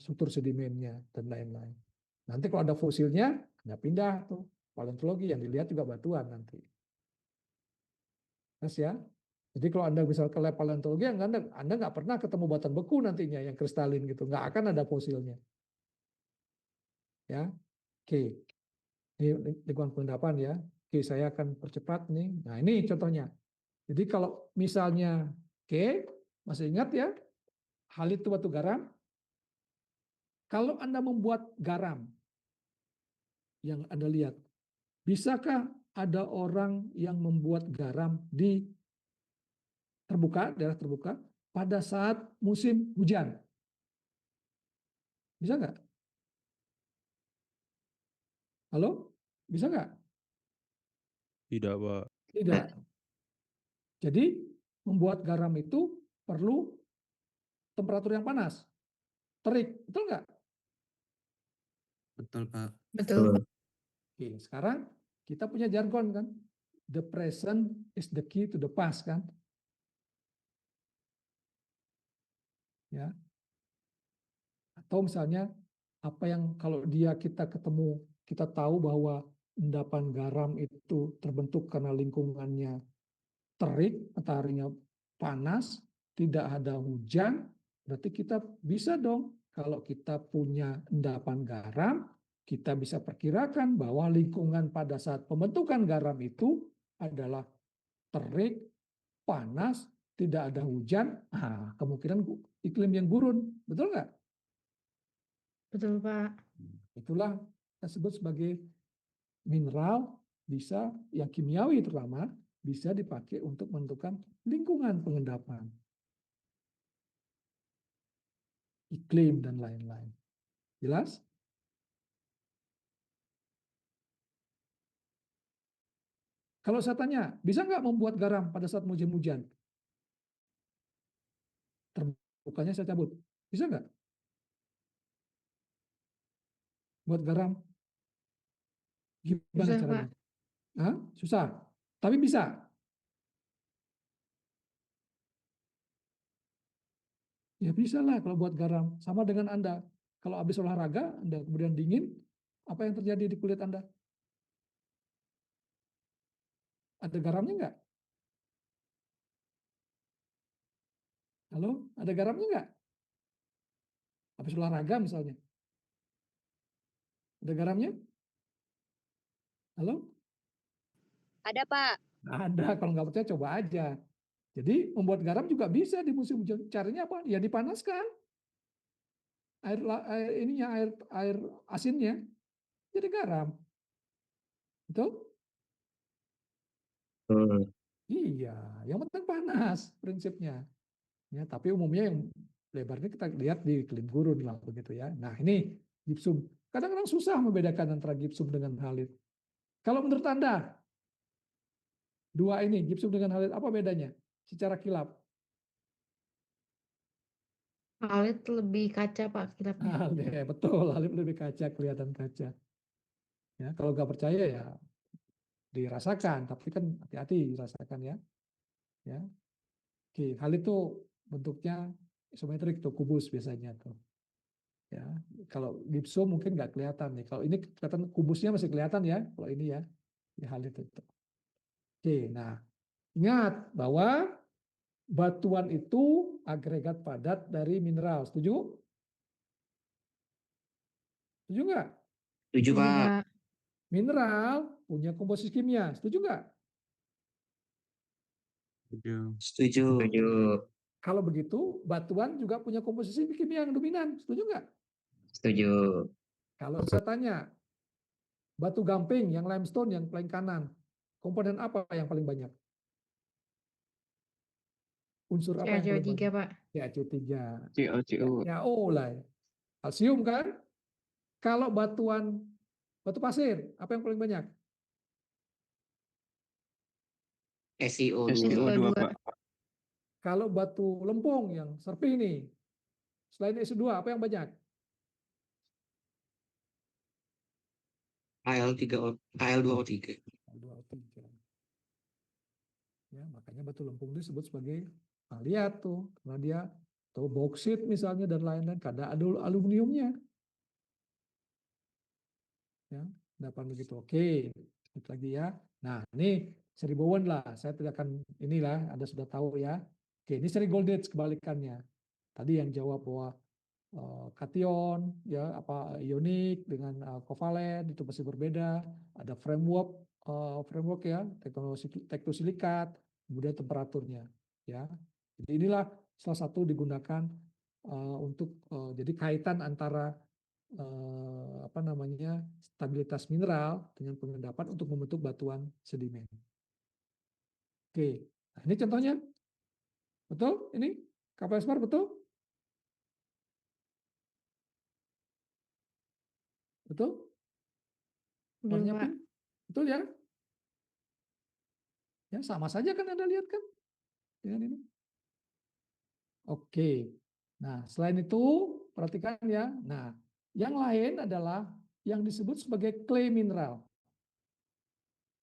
struktur sedimennya dan lain-lain. Nanti kalau ada fosilnya, Anda pindah tuh paleontologi, yang dilihat juga batuan nanti. Yes, ya. Jadi kalau Anda bisa ke lab paleontologi, Anda nggak pernah ketemu batuan beku nantinya yang kristalin gitu, nggak akan ada fosilnya. Ya, oke. Ini lingkungan pengendapan ya. Oke, saya akan percepat nih. Nah, ini contohnya. Jadi kalau misalnya, oke, masih ingat ya, halitu batu garam. Kalau Anda membuat garam, yang Anda lihat, bisakah ada orang yang membuat garam di daerah terbuka, pada saat musim hujan? Bisa nggak? Halo? Bisa nggak? Tidak, Pak. Tidak. Jadi membuat garam itu perlu temperatur yang panas, terik, betul nggak? Betul, Pak. Betul, Pak. Oke, sekarang kita punya jargon kan, the present is the key to the past kan, ya. Atau misalnya apa yang kalau kita ketemu, kita tahu bahwa endapan garam itu terbentuk karena lingkungannya terik, mataharinya panas, tidak ada hujan, berarti kita bisa dong kalau kita punya endapan garam, kita bisa perkirakan bahwa lingkungan pada saat pembentukan garam itu adalah terik, panas, tidak ada hujan, kemungkinan iklim yang gurun, betul nggak? Betul, Pak. Itulah kita sebut sebagai mineral, bisa yang kimiawi terutama bisa dipakai untuk menentukan lingkungan pengendapan, iklim dan lain-lain. Jelas? Kalau saya tanya, bisa nggak membuat garam pada saat musim hujan? Terbukanya saya cabut. Bisa nggak? Buat garam? Gimana Susah, caranya? Pak. Hah? Susah. Tapi bisa. Ya bisa lah kalau buat garam. Sama dengan Anda. Kalau habis olahraga, Anda kemudian dingin, apa yang terjadi di kulit Anda? Ada garamnya nggak? Halo? Ada garamnya nggak? Habis olahraga misalnya. Ada garamnya? Halo? Ada, Pak. Ada. Kalau nggak percaya coba aja. Jadi membuat garam juga bisa di musim hujan. Caranya apa? Ya dipanaskan. Air asinnya jadi garam. Betul? Iya, yang penting panas prinsipnya. Ya, tapi umumnya yang lebarnya kita lihat di iklim gurun lah begitu ya. Nah, ini gipsum. Kadang-kadang susah membedakan antara gipsum dengan halit. Kalau menurut Anda, dua ini, gipsum dengan halit, apa bedanya secara kilap? Halit lebih kaca, Pak, kilapnya. Halit, betul, halit lebih kaca, kelihatan kaca. Ya, kalau nggak percaya ya dirasakan, tapi kan hati-hati dirasakan ya. Ya, oke, halit itu bentuknya isometrik tuh, kubus biasanya tuh. Ya, kalau gipsum mungkin nggak kelihatan nih. Kalau ini kelihatan kubusnya masih kelihatan ya. Kalau ini ya, di halit itu. Oke, nah ingat bahwa batuan itu agregat padat dari mineral. Setuju? Setuju nggak? Setuju, Setuju, Pak. Pak. Mineral punya komposisi kimia. Setuju nggak? Setuju. Setuju. Kalau begitu, batuan juga punya komposisi kimia yang dominan. Setuju nggak? Setuju. Kalau saya tanya, batu gamping yang limestone yang paling kanan, komponen apa yang paling banyak? Unsur apa yang paling CO3, banyak? Pak. CaCO3. CO. Ya, oh lah. Kalsium kan? Kalau batu pasir, apa yang paling banyak? SiO2. SiO2. Kalau batu lempung yang serpih ini, selain SO2, apa yang banyak? Al2O3. Al2O3. Ya, makanya batu lempung disebut sebagai aliat tuh, karena dia atau boksit misalnya dan lain-lain, kadang ada aluminiumnya. Ya, dapat begitu. Oke, lanjut lagi ya. Nah, ini seri Bowen lah. Saya tidak akan inilah, Anda sudah tahu ya. Oke, ini seri Goldage kebalikannya. Tadi yang jawab bahwa kation ya apa ionik dengan kovalen itu masih berbeda. Ada framework ya, teknosilikat, kemudian temperaturnya ya. Jadi inilah salah satu digunakan untuk jadi kaitan antara apa namanya stabilitas mineral dengan pengendapan untuk membentuk batuan sedimen. Oke, nah, ini contohnya, betul? Ini kapal spar betul? Betul? Belum, Warnanya Pak. pink, betul ya? Ya sama saja kan Anda lihat kan dengan ini. Oke, nah selain itu perhatikan ya. Nah, yang lain adalah yang disebut sebagai clay mineral.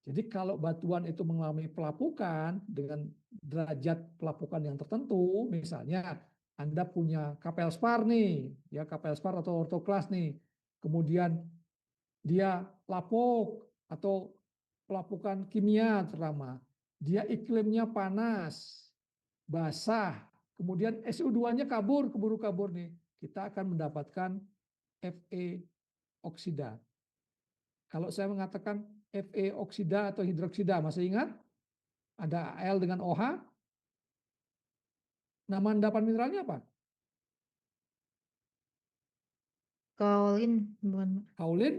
Jadi kalau batuan itu mengalami pelapukan dengan derajat pelapukan yang tertentu, misalnya Anda punya kapelspar nih, ya kapelspar atau ortoklas nih, kemudian dia lapuk atau pelapukan kimia terutama, dia iklimnya panas, basah, kemudian SO2-nya keburu kabur nih, kita akan mendapatkan Fe oksida. Kalau saya mengatakan Fe oksida atau hidroksida, masih ingat? Ada Al dengan OH? Nama endapan mineralnya apa? Kaolin bukan Pak. Kaolin,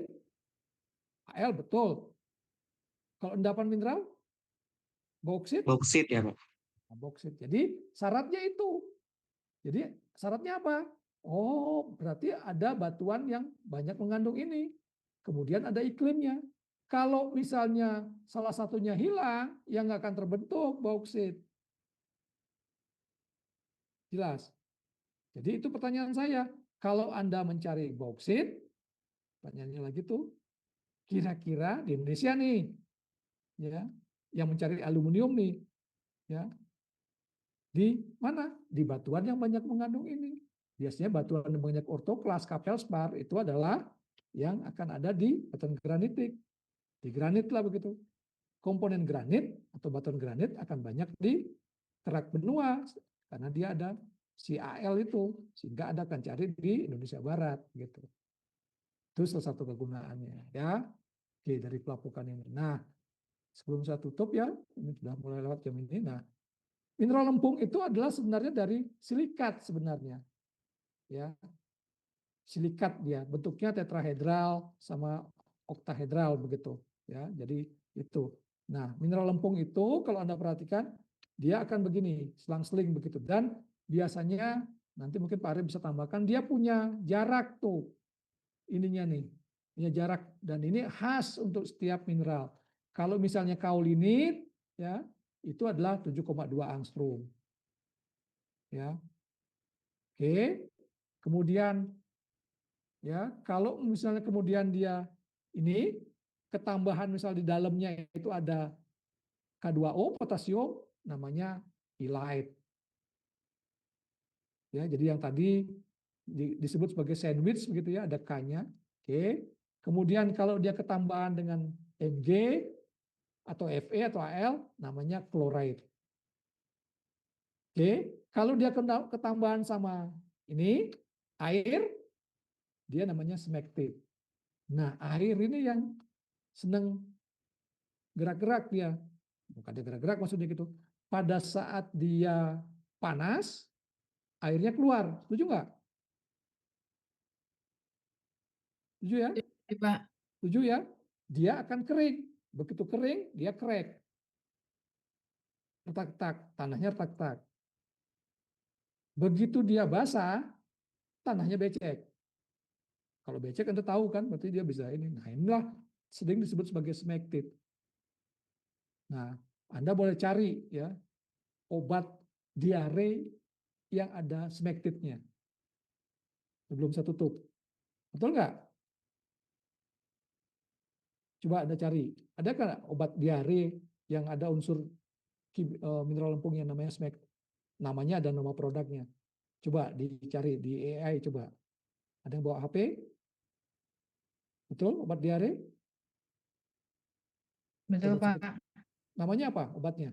Al betul. Kalau endapan mineral, bauksit, Bauksit ya, Pak. bauksit. Jadi syaratnya itu. Jadi syaratnya apa? Oh, berarti ada batuan yang banyak mengandung ini. Kemudian ada iklimnya. Kalau misalnya salah satunya hilang, ya nggak akan terbentuk bauksit. Jelas? Jadi itu pertanyaan saya. Kalau Anda mencari bauksit, pertanyaannya lagi tuh, kira-kira di Indonesia nih, ya, yang mencari aluminium nih, ya, di mana? Di batuan yang banyak mengandung ini. Biasanya batuan yang banyak ortoklas, kapelspar itu adalah yang akan ada di batuan granitik. Di granit lah begitu. Komponen granit atau batuan granit akan banyak di kerak benua karena dia ada si Al itu, sehingga Anda akan cari di Indonesia Barat gitu. Itu salah satu kegunaannya ya. Oke, dari pelapukan ini. Nah, sebelum saya tutup ya, ini sudah mulai lewat jam ini. Nah, mineral lempung itu adalah sebenarnya dari silikat sebenarnya. Ya. Silikat dia, bentuknya tetrahedral sama oktahedral begitu, ya. Jadi itu. Nah, mineral lempung itu kalau Anda perhatikan dia akan begini, selang-seling begitu, dan biasanya nanti mungkin Pak Ari bisa tambahkan dia punya jarak tuh. Ininya nih. Punya jarak dan ini khas untuk setiap mineral. Kalau misalnya kaolinit ya, itu adalah 7,2 angstrom. Ya. Oke. Kemudian ya, kalau misalnya kemudian dia ini ketambahan misal di dalamnya itu ada K2O potasium namanya halide. Ya, jadi yang tadi disebut sebagai sandwich begitu ya, ada K-nya. Oke. Kemudian kalau dia ketambahan dengan Mg atau Fe atau Al namanya chloride. Oke, kalau dia ketambahan sama ini air dia namanya smectite. Nah, air ini yang senang gerak-gerak dia. Bukan dia gerak-gerak maksudnya gitu. Pada saat dia panas, airnya keluar. Setuju nggak? Setuju ya? Iya, Pak. Setuju ya? Dia akan kering. Begitu kering, dia crack. Retak-tak, tanahnya retak-tak. Begitu dia basah, tanahnya becek. Kalau becek Anda tahu kan, berarti dia bisa ini. Nah, inilah sering disebut sebagai smectite. Nah, Anda boleh cari ya obat diare yang ada smectite-nya sebelum saya tutup. Betul nggak? Coba Anda cari. Ada kan obat diare yang ada unsur mineral lempung yang namanya smectite? Namanya ada nama produknya. Coba dicari di AI coba. Ada yang bawa HP? Betul obat diare? Betul, Obat Pak. namanya apa obatnya?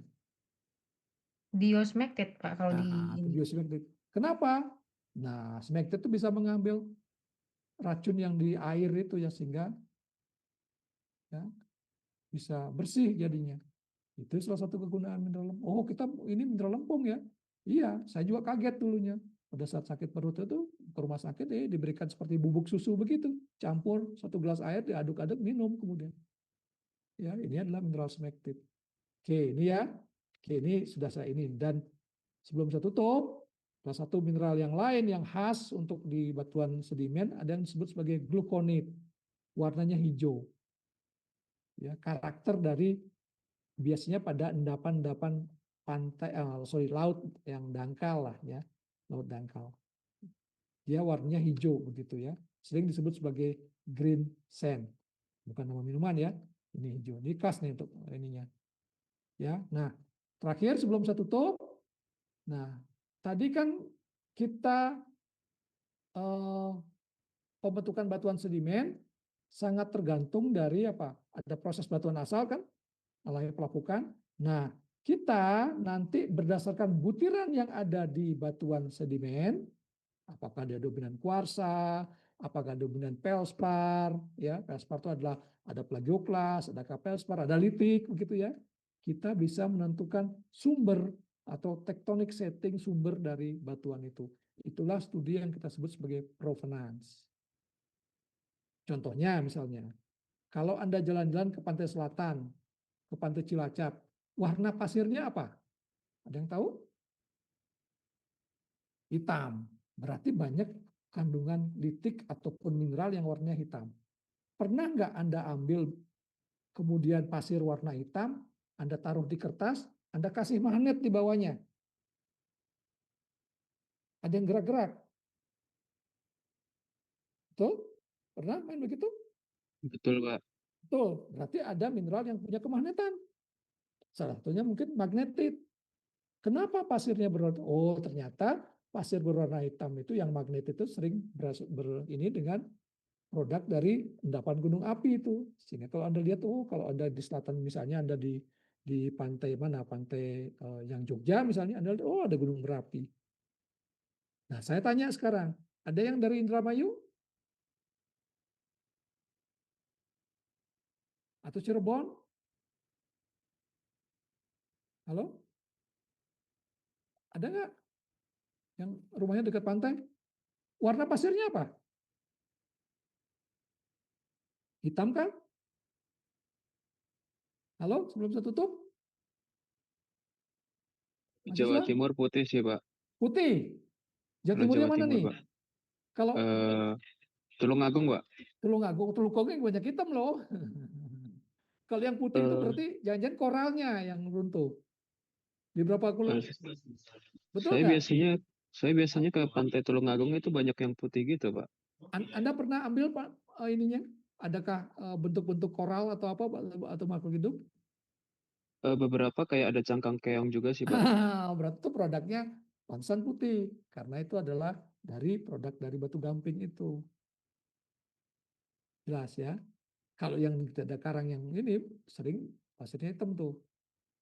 Diosmectate, Pak, kalau di Nah, ini. biosmectite. Kenapa? Nah, smectite itu bisa mengambil racun yang di air itu ya sehingga ya, bisa bersih jadinya. Itu salah satu kegunaan mineral lempung. Oh, kita ini mineral lempung ya? Iya, saya juga kaget dulunya. Pada saat sakit perut itu ke rumah sakit diberikan seperti bubuk susu begitu, campur 1 gelas air diaduk-aduk minum kemudian. Ya, ini adalah mineral smectite. Oke, ini ya. Oke, ini sudah saya ini dan sebelum saya tutup, salah satu mineral yang lain yang khas untuk di batuan sedimen ada yang disebut sebagai gluconate. Warnanya hijau. Ya, karakter dari biasanya pada endapan-endapan pantai, laut yang dangkal lah ya, laut dangkal. Dia warnanya hijau begitu ya, sering disebut sebagai green sand. Bukan nama minuman ya, ini hijau. Ini khas nih untuk ininya. Ya, nah terakhir sebelum saya tutup, nah tadi kan kita pembentukan batuan sedimen sangat tergantung dari apa? Ada proses batuan asal kan, alami pelapukan. Nah, kita nanti berdasarkan butiran yang ada di batuan sedimen, apakah dia dominan kuarsa, apakah dominan felspar, ya felspar itu adalah ada plagioklas, ada kapelspar, ada litik, begitu ya. Kita bisa menentukan sumber atau tectonic setting sumber dari batuan itu. Itulah studi yang kita sebut sebagai provenance. Contohnya misalnya, kalau Anda jalan-jalan ke pantai selatan, ke pantai Cilacap, warna pasirnya apa? Ada yang tahu? Hitam. Berarti banyak kandungan litik ataupun mineral yang warnanya hitam. Pernah nggak Anda ambil kemudian pasir warna hitam, Anda taruh di kertas, Anda kasih magnet di bawahnya? Ada yang gerak-gerak? Betul? Pernah main begitu? Betul, Pak. Betul. Berarti ada mineral yang punya kemagnetan. Salah satunya mungkin magnetit. Kenapa pasirnya berwarna? Oh, ternyata pasir berwarna hitam itu yang magnet itu sering ini dengan produk dari endapan gunung api itu. Sehingga kalau Anda lihat, oh kalau Anda di selatan misalnya Anda di pantai mana? Pantai yang Jogja misalnya, Anda lihat, oh ada gunung berapi. Nah, saya tanya sekarang, ada yang dari Indramayu? Atau Cirebon? Halo? Ada nggak yang rumahnya dekat pantai? Warna pasirnya apa? Hitam kan? Halo, sebelum saya tutup? Jawa Mahasiswa? Timur putih sih, Pak. Putih. Jawa Kalau Timurnya Jawa mana Timur, nih? Pak. Kalau Tulungagung, Pak. Tulungagung yang banyak hitam loh. Kalau yang putih itu Eh, berarti jangan-jangan koralnya yang runtuh. Di berapa eh, betul saya nggak? biasanya ke Pantai Tulungagung itu banyak yang putih gitu, Pak. Anda pernah ambil Pak ininya? Adakah bentuk-bentuk koral atau apa atau makhluk hidup? Beberapa kayak ada cangkang keong juga sih, Pak. Berarti itu produknya pantesan putih karena itu adalah dari produk dari batu gamping itu. Jelas ya. Kalau yang tidak ada karang yang ini sering pasirnya hitam tuh.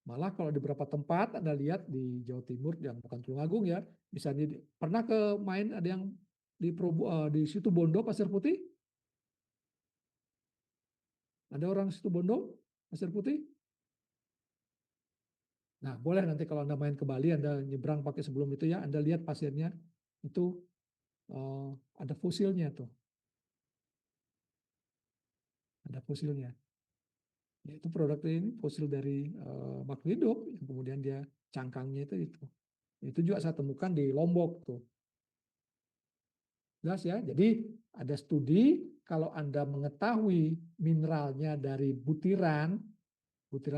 Malah kalau di beberapa tempat Anda lihat di Jawa Timur yang bukan Tulungagung ya, misalnya pernah ke main ada yang di situ Bondo pasir putih? Ada orang situ Bondo pasir putih? Nah, boleh nanti kalau Anda main ke Bali, Anda nyebrang pakai sebelum itu ya, Anda lihat pasirnya itu ada fosilnya tuh. Ada fosilnya. Yaitu produk ini fosil dari makhluk hidup yang kemudian dia cangkangnya itu. Itu juga saya temukan di Lombok tuh. Jelas ya. Jadi ada studi kalau Anda mengetahui mineralnya dari butiran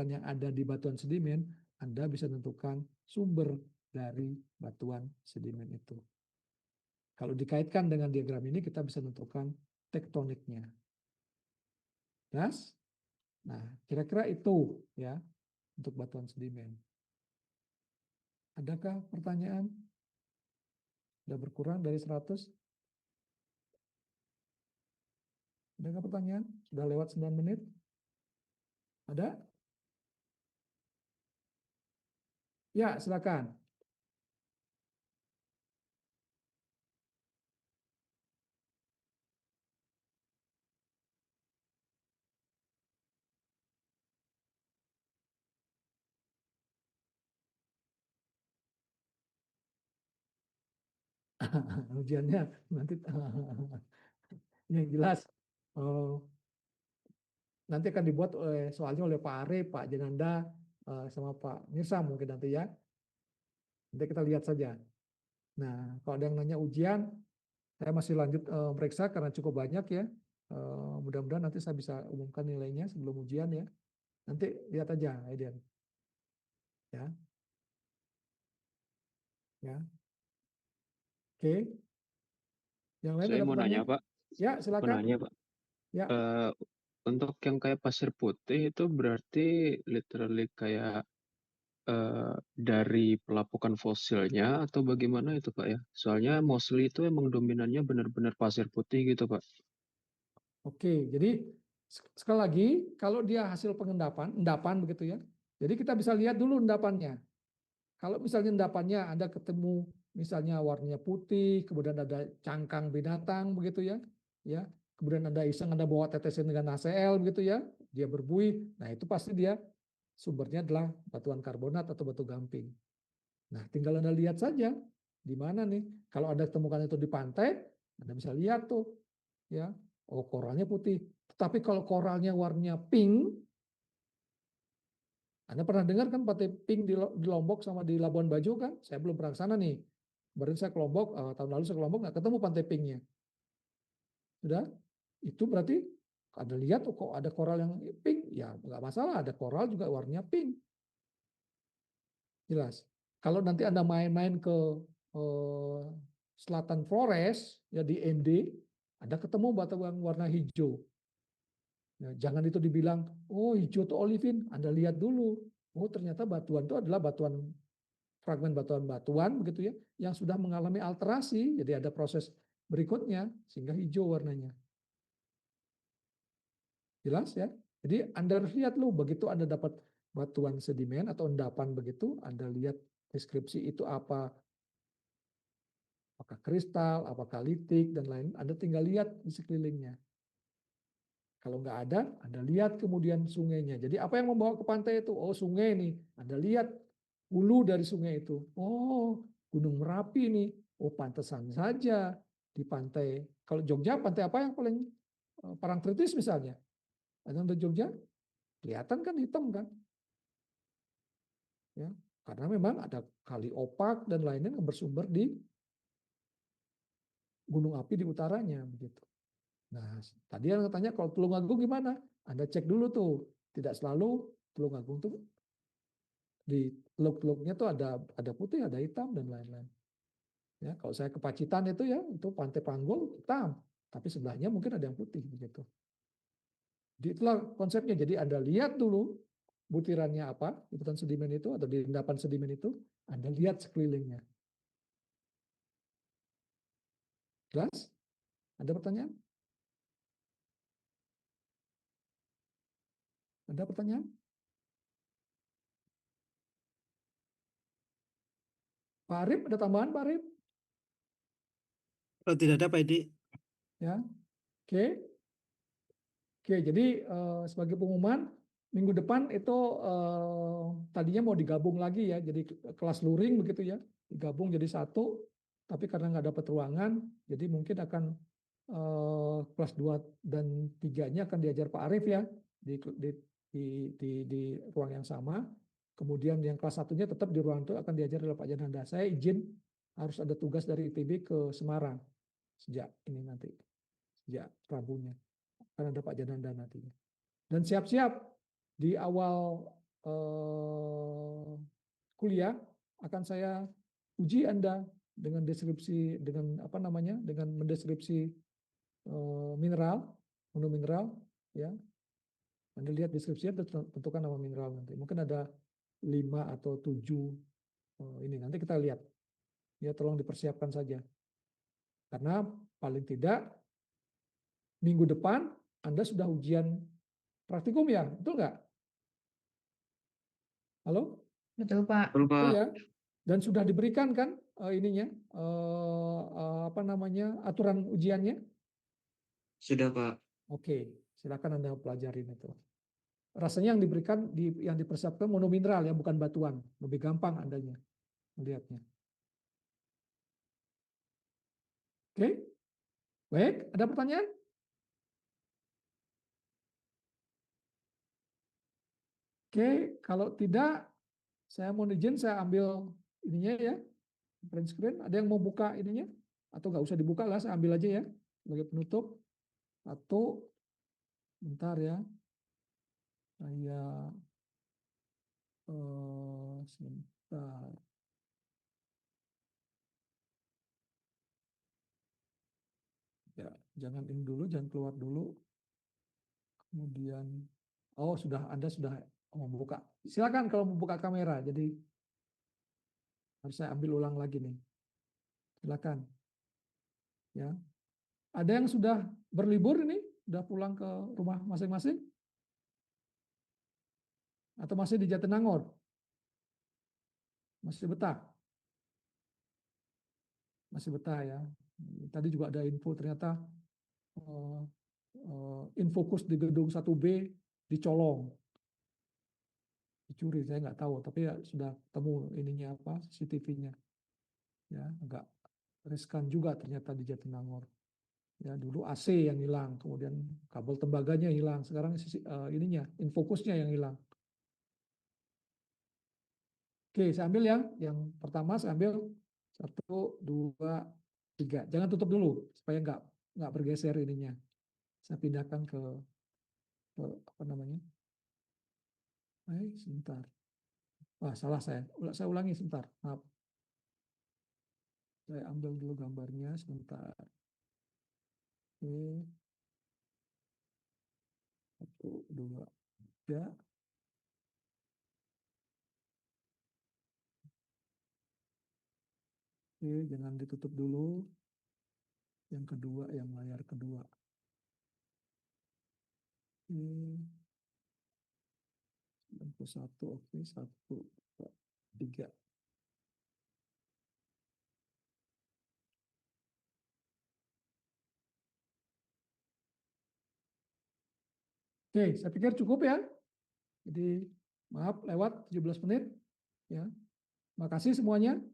yang ada di batuan sedimen, Anda bisa menentukan sumber dari batuan sedimen itu. Kalau dikaitkan dengan diagram ini, kita bisa menentukan tektoniknya. Jelas? Nah, kira-kira itu ya untuk batuan sedimen. Adakah pertanyaan? Sudah berkurang dari 100? Adakah pertanyaan? Sudah lewat 9 menit? Ada? Ya, silakan. Ujiannya nanti yang jelas nanti akan dibuat soalnya oleh Pak Arif, Pak Jananda, sama Pak Mirsa mungkin nanti ya. Nanti kita lihat saja. Nah, kalau ada yang nanya ujian, saya masih lanjut meriksa karena cukup banyak ya. Mudah-mudahan nanti saya bisa umumkan nilainya sebelum ujian ya. Nanti lihat aja, Aiden. Ya, ya. Oke. Yang lain Saya ada mau nanya, pertanyaan? Pak. Ya, Mau silakan. nanya, Pak. Ya. Untuk yang kayak pasir putih itu berarti literally kayak dari pelapukan fosilnya atau bagaimana itu, Pak ya? Soalnya mostly itu emang dominannya benar-benar pasir putih gitu, Pak. Oke, jadi sekali lagi kalau dia hasil endapan begitu ya. Jadi kita bisa lihat dulu endapannya. Kalau misalnya endapannya Anda ketemu misalnya warnanya putih, kemudian ada cangkang binatang begitu ya. Ya, kemudian Anda iseng Anda bawa tetesan dengan HCl begitu ya, dia berbuih. Nah, itu pasti dia sumbernya adalah batuan karbonat atau batu gamping. Nah, tinggal Anda lihat saja di mana nih. Kalau Anda temukan itu di pantai, Anda bisa lihat tuh, ya. Oh, koralnya putih. Tapi kalau koralnya warnanya pink, Anda pernah dengar kan pantai pink di Lombok sama di Labuan Bajo kan? Saya belum pernah ke sana nih. Baru saya ke Lombok, tahun lalu saya ke Lombok nggak ketemu pantai pinknya. Sudah, itu berarti Anda lihat oh, kok ada koral yang pink, ya nggak masalah. Ada koral juga warnanya pink. Jelas. Kalau nanti Anda main-main ke Selatan Flores, ya di ND, Anda ketemu batuan warna hijau. Ya, jangan itu dibilang, oh hijau itu olivin. Anda lihat dulu. Oh ternyata batuan itu adalah fragmen batuan-batuan begitu ya, yang sudah mengalami alterasi. Jadi ada proses berikutnya sehingga hijau warnanya. Jelas ya? Jadi Anda harus lihat loh, begitu Anda dapat batuan sedimen atau endapan begitu, Anda lihat deskripsi itu apa, apakah kristal, apakah litik, dan lain, Anda tinggal lihat di sekelilingnya. Kalau nggak ada, Anda lihat kemudian sungainya. Jadi apa yang membawa ke pantai itu? Oh sungai nih, Anda lihat hulu dari sungai itu. Oh Gunung Merapi nih, oh pantesan saja di pantai. Kalau Jogja, pantai apa yang paling Parangtritis misalnya? Ada untuk Jogja, kelihatan kan hitam kan? Ya, karena memang ada kali opak dan lainnya yang bersumber di gunung api di utaranya begitu. Nah, tadi yang tanya kalau Tulungagung gimana? Anda cek dulu tuh. Tidak selalu Tulungagung tuh di teluk-teluknya tuh ada putih, ada hitam dan lain-lain. Ya, kalau saya ke Pacitan itu ya, itu Pantai Panggul hitam, tapi sebelahnya mungkin ada yang putih begitu. Jadi itulah konsepnya. Jadi Anda lihat dulu butirannya apa, butiran sedimen itu atau di endapan sedimen itu, Anda lihat sekelilingnya. Jelas? Ada pertanyaan? Ada pertanyaan? Pak Arif, ada tambahan Pak Arif? Oh, tidak ada Pak Edi. Ya, oke. Oke, jadi sebagai pengumuman, minggu depan itu tadinya mau digabung lagi ya, jadi kelas luring begitu ya, digabung jadi satu, tapi karena nggak dapat ruangan, jadi mungkin akan kelas 2 dan 3-nya akan diajar Pak Arif ya, di ruang yang sama. Kemudian yang kelas 1-nya tetap di ruang itu akan diajar oleh Pak Jananda. Saya izin harus ada tugas dari ITB ke Semarang sejak ini nanti, sejak Rabunya. Akan ada Pak Jananda nantinya. Dan siap-siap di awal kuliah akan saya uji Anda dengan deskripsi, dengan apa namanya, dengan mendeskripsi mineral, menu mineral, ya. Anda lihat deskripsinya, tentukan nama mineral nanti. Mungkin ada 5 atau 7 ini nanti kita lihat. Ya tolong dipersiapkan saja. Karena paling tidak minggu depan Anda sudah ujian praktikum ya, betul nggak? Halo? Betul, Pak. Betul, Pak. Ya. Dan sudah diberikan kan ininya apa namanya aturan ujiannya? Sudah, Pak. Oke, silakan Anda pelajarin itu. Rasanya yang diberikan yang dipersiapkan monomineral ya, bukan batuan. Lebih gampang Andanya melihatnya. Oke. Baik, ada pertanyaan? Oke, kalau tidak saya mau izin saya ambil ininya ya, print screen. Ada yang mau buka ininya? Atau nggak usah dibuka lah, saya ambil aja ya sebagai penutup. Atau bentar ya, saya sebentar. Ya, jangan ini dulu, jangan keluar dulu. Kemudian, oh Anda sudah membuka. Silakan kalau membuka kamera. Jadi harus saya ambil ulang lagi nih. Silakan. Ya. Ada yang sudah berlibur ini? Sudah pulang ke rumah masing-masing? Atau masih di Jatinangor? Masih betah? Masih betah ya. Tadi juga ada info ternyata Infokus di gedung 1B dicolong. dicuri, saya nggak tahu, tapi ya sudah temu ininya apa CCTV-nya. Ya, agak riskan juga ternyata di Jatinangor. Ya, dulu AC yang hilang, kemudian kabel tembaganya hilang, sekarang ininya, infokusnya yang hilang. Oke, saya ambil yang pertama, saya ambil 1, 2, 3. Jangan tutup dulu supaya nggak bergeser ininya. Saya pindahkan ke apa namanya? Sebentar. Wah, salah saya ulangi sebentar. Maaf. Saya ambil dulu gambarnya sebentar. Oke. 1, 2, 3. Oke, jangan ditutup dulu. Yang kedua, yang layar kedua. Oke. 91, oke, 1, 2, 3. Oke, saya pikir cukup ya. Jadi maaf lewat 17 menit. Ya, makasih semuanya.